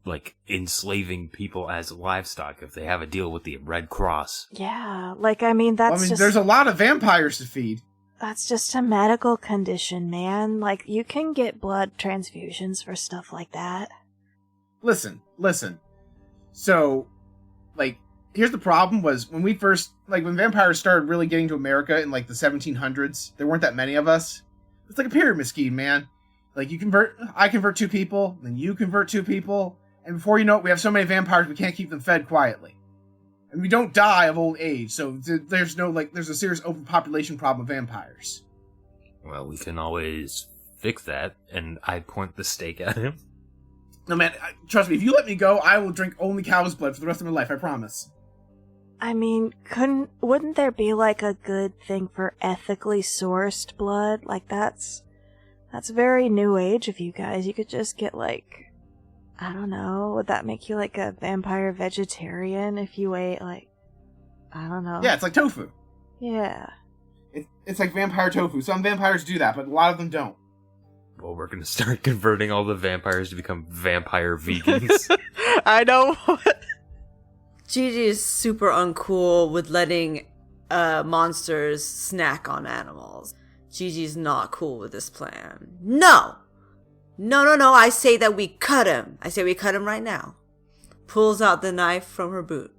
like, enslaving people as livestock if they have a deal with the Red Cross.
Yeah, like, I mean, that's just...
there's a lot of vampires to feed.
That's just a medical condition, man. Like, you can get blood transfusions for stuff like that.
Listen. So, like, here's the problem was when when vampires started really getting to America in, like, the 1700s, there weren't that many of us. It's like a pyramid scheme, man. Like, I convert 2 people, then you convert 2 people, and before you know it, we have so many vampires we can't keep them fed quietly. And we don't die of old age, so there's a serious overpopulation problem of vampires.
Well, we can always fix that, and I point the stake at him.
No, man, trust me, if you let me go, I will drink only cow's blood for the rest of my life, I promise.
I mean, wouldn't there be like a good thing for ethically sourced blood? Like that's very new age of you guys. You could just get like, I don't know, would that make you like a vampire vegetarian if you ate like, I don't know.
Yeah, it's like tofu.
Yeah.
It's like vampire tofu. Some vampires do that, but a lot of them don't.
Well, we're gonna start converting all the vampires to become vampire vegans.
I know.
Gigi is super uncool with letting monsters snack on animals. Gigi's not cool with this plan. No! No, I say that we cut him. I say we cut him right now. Pulls out the knife from her boot.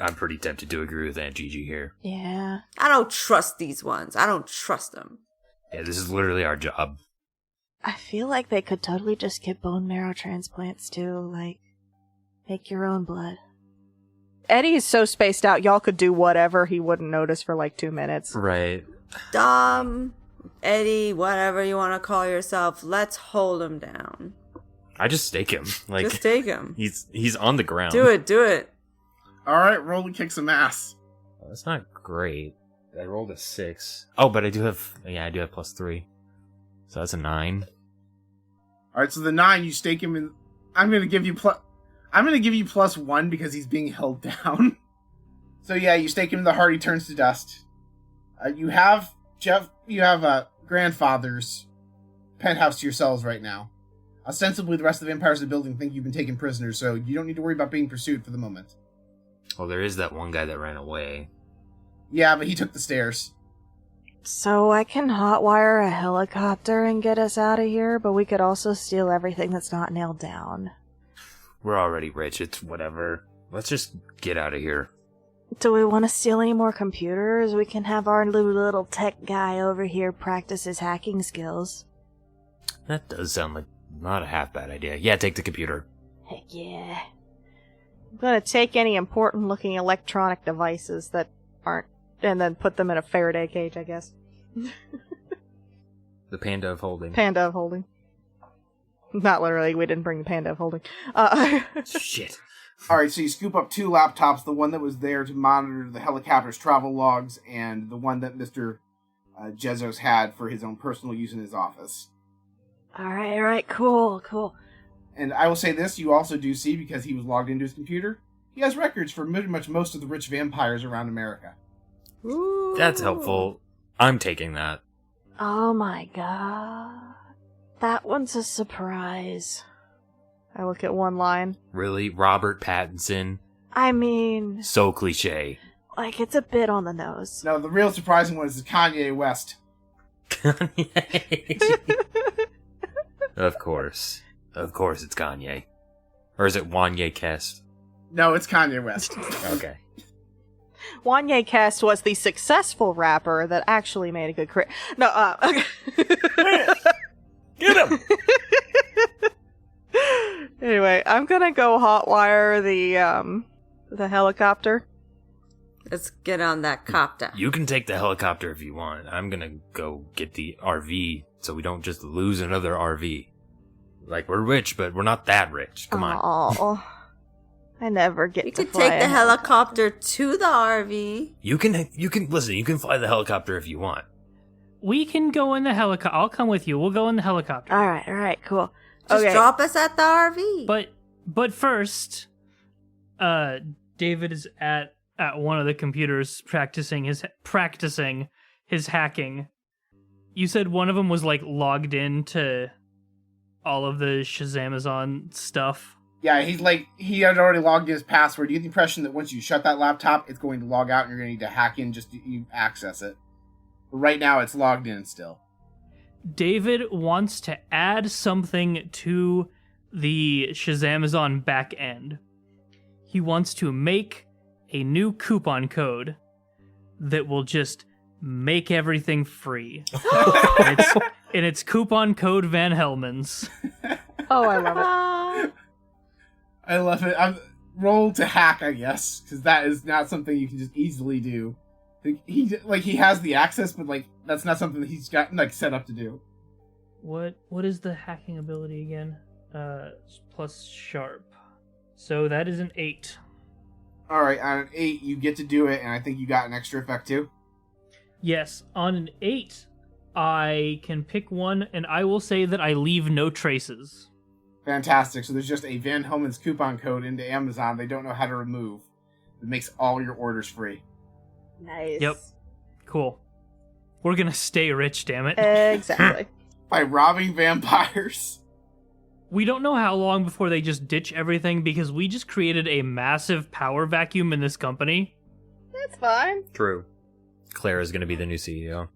I'm pretty tempted to agree with Aunt Gigi here.
Yeah.
I don't trust these ones. I don't trust them.
Yeah, this is literally our job.
I feel like they could totally just get bone marrow transplants too, like, make your own blood. Eddie is so spaced out, y'all could do whatever, he wouldn't notice for like 2 minutes.
Right.
Dom, Eddie, whatever you want to call yourself, let's hold him down.
I just stake him. Like,
just take him.
He's on the ground.
Do it.
Alright, roll and kick some ass.
Well, that's not great. I rolled a 6. Oh, but I do have +3. So that's a 9.
Alright, so the 9, you stake him in... I'm gonna give you +1 because he's being held down. So yeah, you stake him in the heart, he turns to dust. You have grandfather's penthouse to yourselves right now. Ostensibly, the rest of the vampires in the building think you've been taken prisoners, so you don't need to worry about being pursued for the moment.
Well, there is that one guy that ran away.
Yeah, but he took the stairs.
So I can hotwire a helicopter and get us out of here, but we could also steal everything that's not nailed down.
We're already rich, it's whatever. Let's just get out of here.
Do we want to steal any more computers? We can have our little tech guy over here practice his hacking skills.
That does sound like not a half bad idea. Yeah, take the computer.
Heck yeah. I'm gonna take any important looking electronic devices that aren't, and then put them in a Faraday cage, I guess.
The panda of holding.
Panda of holding. Not literally, we didn't bring the panda of holding.
Shit.
Alright, so you scoop up 2 laptops, the one that was there to monitor the helicopter's travel logs, and the one that Mr. Jezos had for his own personal use in his office.
Alright, cool.
And I will say this, you also do see, because he was logged into his computer, he has records for pretty much most of the rich vampires around America.
Ooh.
That's helpful. I'm taking that.
Oh my god. That one's a surprise. I look at one line.
Really? Robert Pattinson?
I mean...
So cliche.
Like, it's a bit on the nose.
No, the real surprising one is Kanye West.
Of course it's Kanye. Or is it Wanye Kest?
No, it's Kanye West.
Okay.
Wanye Kest was the successful rapper that actually made a good career. No, okay.
Get him!
Anyway, I'm gonna go hotwire the helicopter.
Let's get on that copter.
You can take the helicopter if you want. I'm gonna go get the RV so we don't just lose another RV. Like, we're rich, but we're not that rich. Come on.
Oh, I never get
You
to
could
fly
take
a
the helicopter to the RV.
You can listen, you can fly the helicopter if you want.
We can go in the helicopter. I'll come with you. We'll go in the helicopter.
All right, cool.
Just
Okay.
drop us at the RV.
But first, David is at one of the computers practicing his hacking. You said one of them was like logged into all of the Shazamazon stuff.
Yeah, he had already logged in his password. You get the impression that once you shut that laptop, it's going to log out and you're going to need to hack in just to access it. But right now, it's logged in still.
David wants to add something to the Shazamazon back end. He wants to make a new coupon code that will just make everything free. and it's coupon code Vanhellmans.
Oh, I love it.
I love it. roll to hack, I guess, because that is not something you can just easily do. He has the access, but that's not something that he's got set up to do.
What is the hacking ability again? Plus sharp. So that is an 8.
All right, on an 8, you get to do it, and I think you got an extra effect too.
Yes, on an 8, I can pick one, and I will say that I leave no traces.
Fantastic. So there's just a Vanhellmans coupon code into Amazon they don't know how to remove. It makes all your orders free.
Nice.
Yep. Cool. We're gonna stay rich, damn it.
Exactly.
By robbing vampires.
We don't know how long before they just ditch everything because we just created a massive power vacuum in this company.
That's fine.
True. Clara's going to be the new CEO.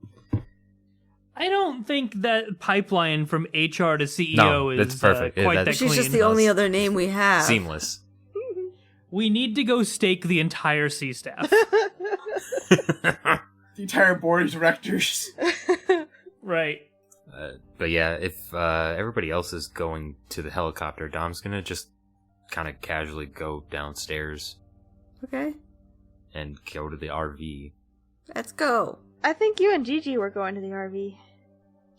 I don't think that pipeline from HR to CEO
No,
is
that's perfect.
quite that
That's-
clean.
She's just the only other name we have.
Seamless.
We need to go stake the entire C staff.
The entire board of directors.
Right.
But yeah, if everybody else is going to the helicopter, Dom's going to just kind of casually go downstairs
Okay,
and go to the RV.
let's go.
I think you and Gigi were going to the RV.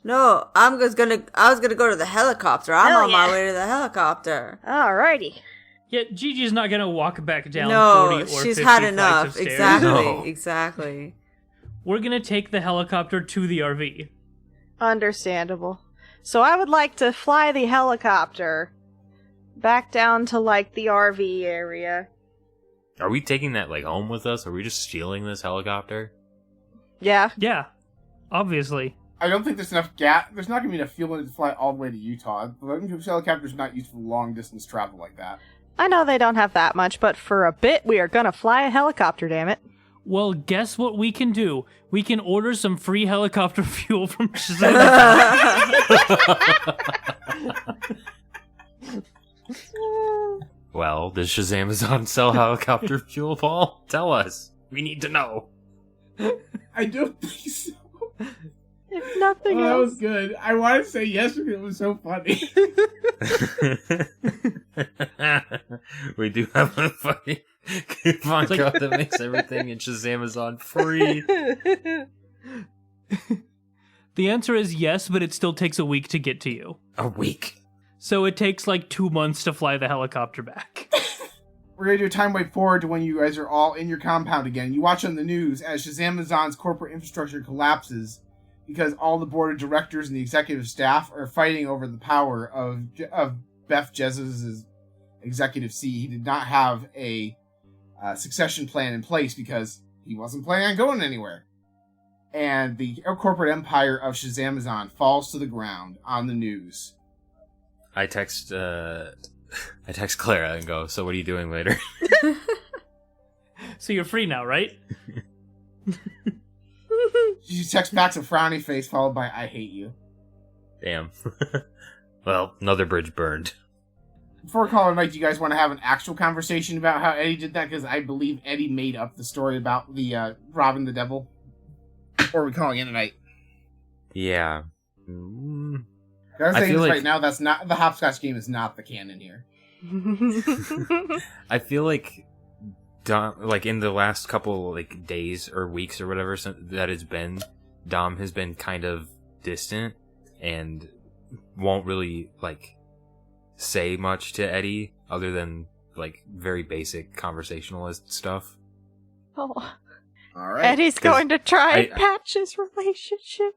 No, I was gonna go to the helicopter. I'm
Hell
on my
yeah.
way to the helicopter.
Alrighty.
Yeah, Gigi's not gonna walk back down
No,
40 or
she's
50
had
flights
enough.
of stairs.
Exactly,
No.
exactly.
We're gonna take the helicopter to the RV.
Understandable. So I would like to fly the helicopter back down to the RV area.
Are we taking that home with us? Are we just stealing this helicopter?
Yeah.
Yeah, obviously.
I don't think there's enough gas. There's not going to be enough fuel in it to fly all the way to Utah. The helicopter's not used for long distance travel like that.
I know they don't have that much, but for a bit we are gonna fly a helicopter, damn it.
Well, guess what we can do? We can order some free helicopter fuel from Shazam.
Well, does Shazamazon sell helicopter fuel, Paul? Tell us. We need to know.
I don't think so.
If nothing
That
else.
was good. I wanted to say yes because it was so funny.
We do have a fucking coupon code that makes everything in Shazamazon free.
The answer is yes, but it still takes a week to get to you.
A week.
So it takes 2 months to fly the helicopter back.
We're going to do a time wait forward to when you guys are all in your compound again. You watch on the news as Shazamazon's corporate infrastructure collapses because all the board of directors and the executive staff are fighting over the power of Beth Jezus's executive seat. He did not have a succession plan in place because he wasn't planning on going anywhere. And the corporate empire of Shazamazon falls to the ground on the news.
I text Clara and go, so what are you doing later?
So you're free now, right?
She texts back a frowny face followed by I hate you.
Damn. Well, another bridge burned.
Before call it night, do you guys want to have an actual conversation about how Eddie did that? Because I believe Eddie made up the story about the robbing the devil. Or are we calling it a night?
Yeah.
Gotta
I
say
feel
this
like-
right now, that's not the hopscotch game is not the canon here.
I feel like Dom, in the last couple days or weeks or whatever that it's been, Dom has been kind of distant and won't really say much to Eddie other than very basic conversationalist stuff.
Oh.
All right.
Eddie's going to try and
I-
patch his relationship.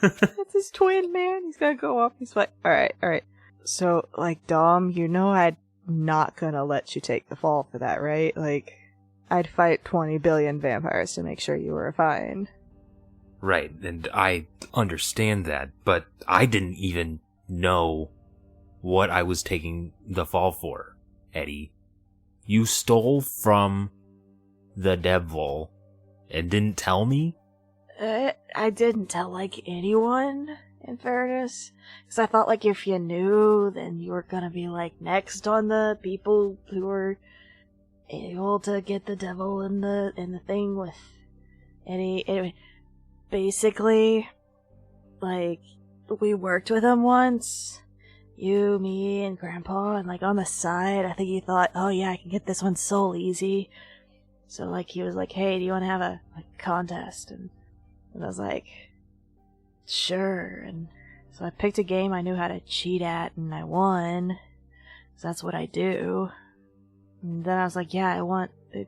That's his twin, man. He's gonna go up. He's like, alright. So, Dom, I'm not gonna let you take the fall for that, right? I'd fight 20 billion vampires to make sure you were fine.
Right, and I understand that, but I didn't even know what I was taking the fall for, Eddie. You stole from the devil and didn't tell me?
I didn't tell, anyone, in fairness. Because I thought, if you knew, then you were gonna be, next on the people who were able to get the devil in the thing with anyway, basically, we worked with him once.
you, me, and Grandpa, and like on the side, I think he thought, oh yeah, I can get this one so easy. So like he was like, hey, do you want to have a contest? And I was like, sure. And so I picked a game I knew how to cheat at, and I won. So that's what I do. And then I was like, yeah,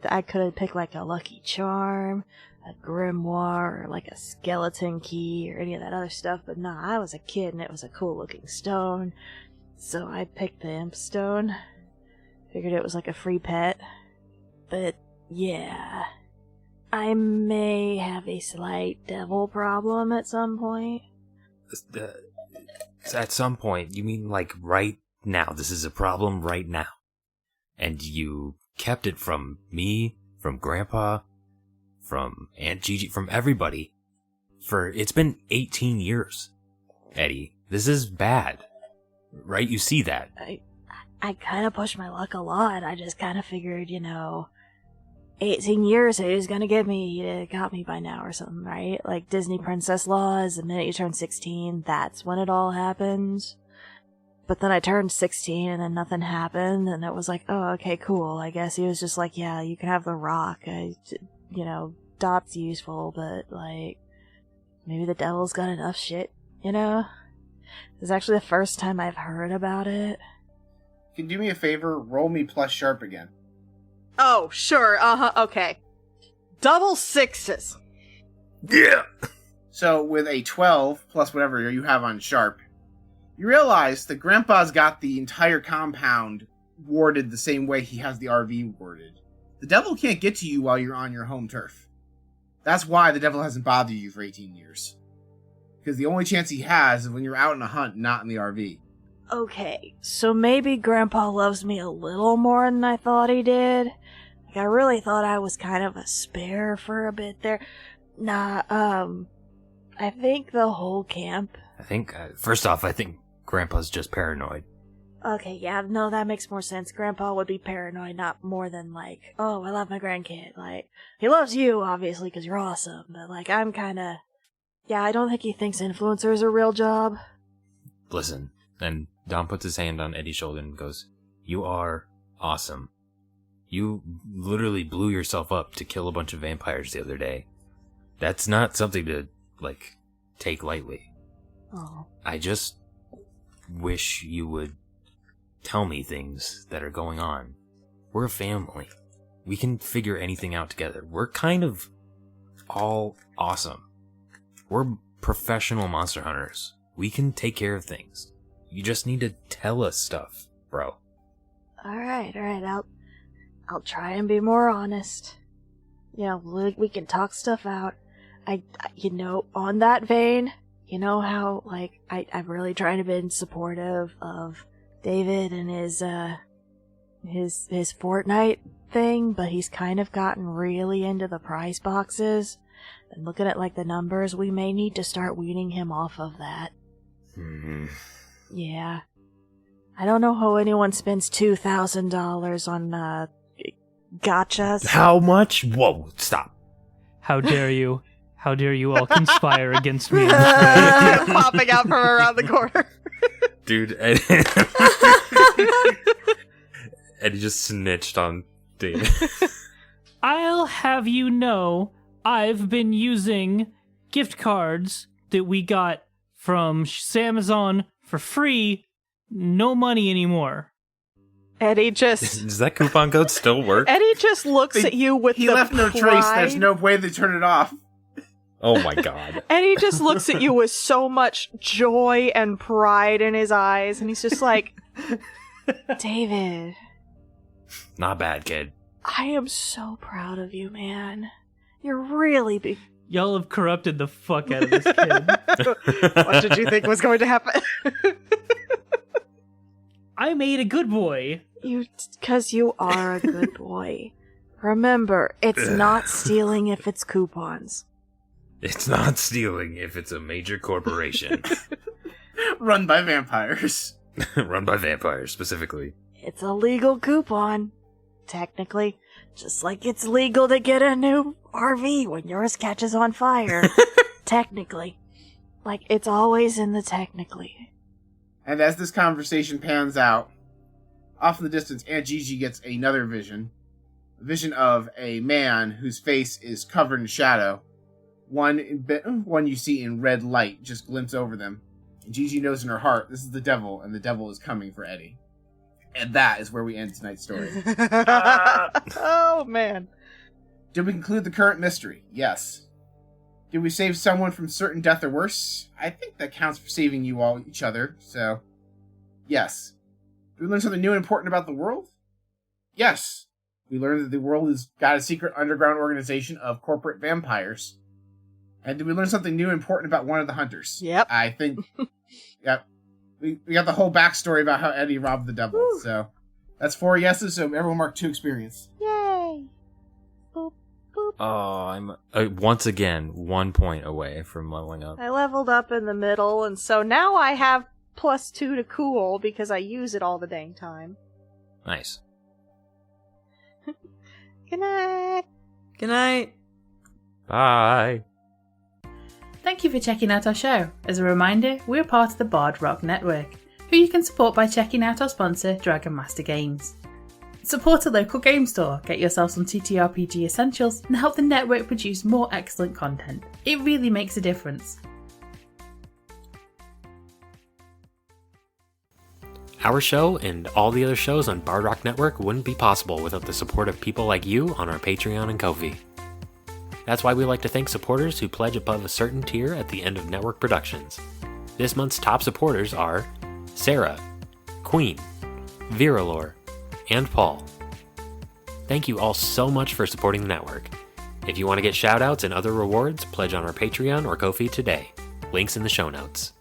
I could have picked like a Lucky Charm, a Grimoire, or like a skeleton key, or any of that other stuff, but nah, I was a kid and it was a cool looking stone. So I picked the Imp Stone. Figured it was like a free pet. But yeah, I may have a slight devil problem at some point.
At some point, you mean like right now? This is a problem right now. And you kept it from me, from Grandpa, from Aunt Gigi, from everybody. It's been 18 years, Eddie. This is bad. Right? You see that.
I kind of pushed my luck a lot. I just kind of figured, 18 years, who's gonna get me? You got me by now or something, right? Like Disney princess laws, the minute you turn 16, that's when it all happens. But then I turned 16 and then nothing happened, and it was like, oh, okay, cool. I guess he was just like, yeah, you can have the rock. Dot's useful, but like, maybe the devil's got enough shit, This is actually the first time I've heard about it.
Can you do me a favor? Roll me plus sharp again.
Oh, sure, okay. Double sixes.
Yeah!
So with a 12 plus whatever you have on sharp, you realize that Grandpa's got the entire compound warded the same way he has the RV warded. The devil can't get to you while you're on your home turf. That's why the devil hasn't bothered you for 18 years. Because the only chance he has is when you're out on a hunt, not in the RV.
Okay, so maybe Grandpa loves me a little more than I thought he did. Like, I really thought I was kind of a spare for a bit there. Nah, I think the whole camp...
First off, I think Grandpa's just paranoid.
Okay, yeah, no, that makes more sense. Grandpa would be paranoid, not more than like, oh, I love my grandkid. Like, he loves you, obviously, because you're awesome. But, like, I'm kind of... Yeah, I don't think he thinks influencer is a real job.
Listen, and Dom puts his hand on Eddie's shoulder and goes, you are awesome. You literally blew yourself up to kill a bunch of vampires the other day. That's not something to, take lightly.
Oh.
I just wish you would tell me things that are going on. We're a family. We can figure anything out together. We're kind of all awesome. We're professional monster hunters. We can take care of things. You just need to tell us stuff, bro.
Alright, I'll try and be more honest. We can talk stuff out. On that vein, you know how, I'm really trying to be supportive of David and his Fortnite thing, but he's kind of gotten really into the prize boxes. And looking at, the numbers, we may need to start weaning him off of that. Yeah. I don't know how anyone spends $2,000 on, gotchas.
How much? Whoa, stop.
How dare you? How dare you all conspire against me?
Popping out from around the corner.
Dude, Eddie just snitched on David.
I'll have you know, I've been using gift cards that we got from Amazon for free. No money anymore.
Eddie just...
Does that coupon code still work?
Eddie just looks at you with
He
the
left no
pride.
trace. There's no way to turn it off.
Oh my god.
Eddie just looks at you with so much joy and pride in his eyes, and he's just like,
David.
Not bad, kid.
I am so proud of you, man. You're really big.
Y'all have corrupted the fuck out of this kid.
What did you think was going to happen?
I made a good boy.
Because you are a good boy. Remember, it's not stealing if it's coupons.
It's not stealing if it's a major corporation.
Run by vampires.
Run by vampires, specifically.
It's a legal coupon. Technically. Just like it's legal to get a new RV when yours catches on fire. Technically. It's always in the technically.
And as this conversation pans out, off in the distance, Aunt Gigi gets another vision. A vision of a man whose face is covered in shadow. One you see in red light just glimpse over them. And Gigi knows in her heart, this is the devil, and the devil is coming for Eddie. And that is where we end tonight's story.
Oh, man.
Did we conclude the current mystery? Yes. Did we save someone from certain death or worse? I think that counts for saving you all each other, so yes. Did we learn something new and important about the world? Yes. We learned that the world has got a secret underground organization of corporate vampires. And did we learn something new and important about one of the hunters?
Yep.
I think, yep. We got the whole backstory about how Eddie robbed the devil,
Woo.
So that's 4 yeses, so everyone mark 2 experience.
Yay. Boop, boop.
Oh, I'm once again 1 point away from leveling up.
I leveled up in the middle, and so now I have +2 to cool because I use it all the dang time.
Nice.
Good night.
Good night.
Bye.
Thank you for checking out our show. As a reminder, we're part of the Bard Rock Network, who you can support by checking out our sponsor, Dragon Master Games. Support a local game store, get yourself some TTRPG essentials, and help the network produce more excellent content. It really makes a difference.
Our show and all the other shows on Bard Rock Network wouldn't be possible without the support of people like you on our Patreon and Ko-fi. That's why we like to thank supporters who pledge above a certain tier at the end of network productions. This month's top supporters are Sarah, Queen, Viralore, and Paul. Thank you all so much for supporting the network. If you want to get shoutouts and other rewards, pledge on our Patreon or Ko-fi today. Links in the show notes.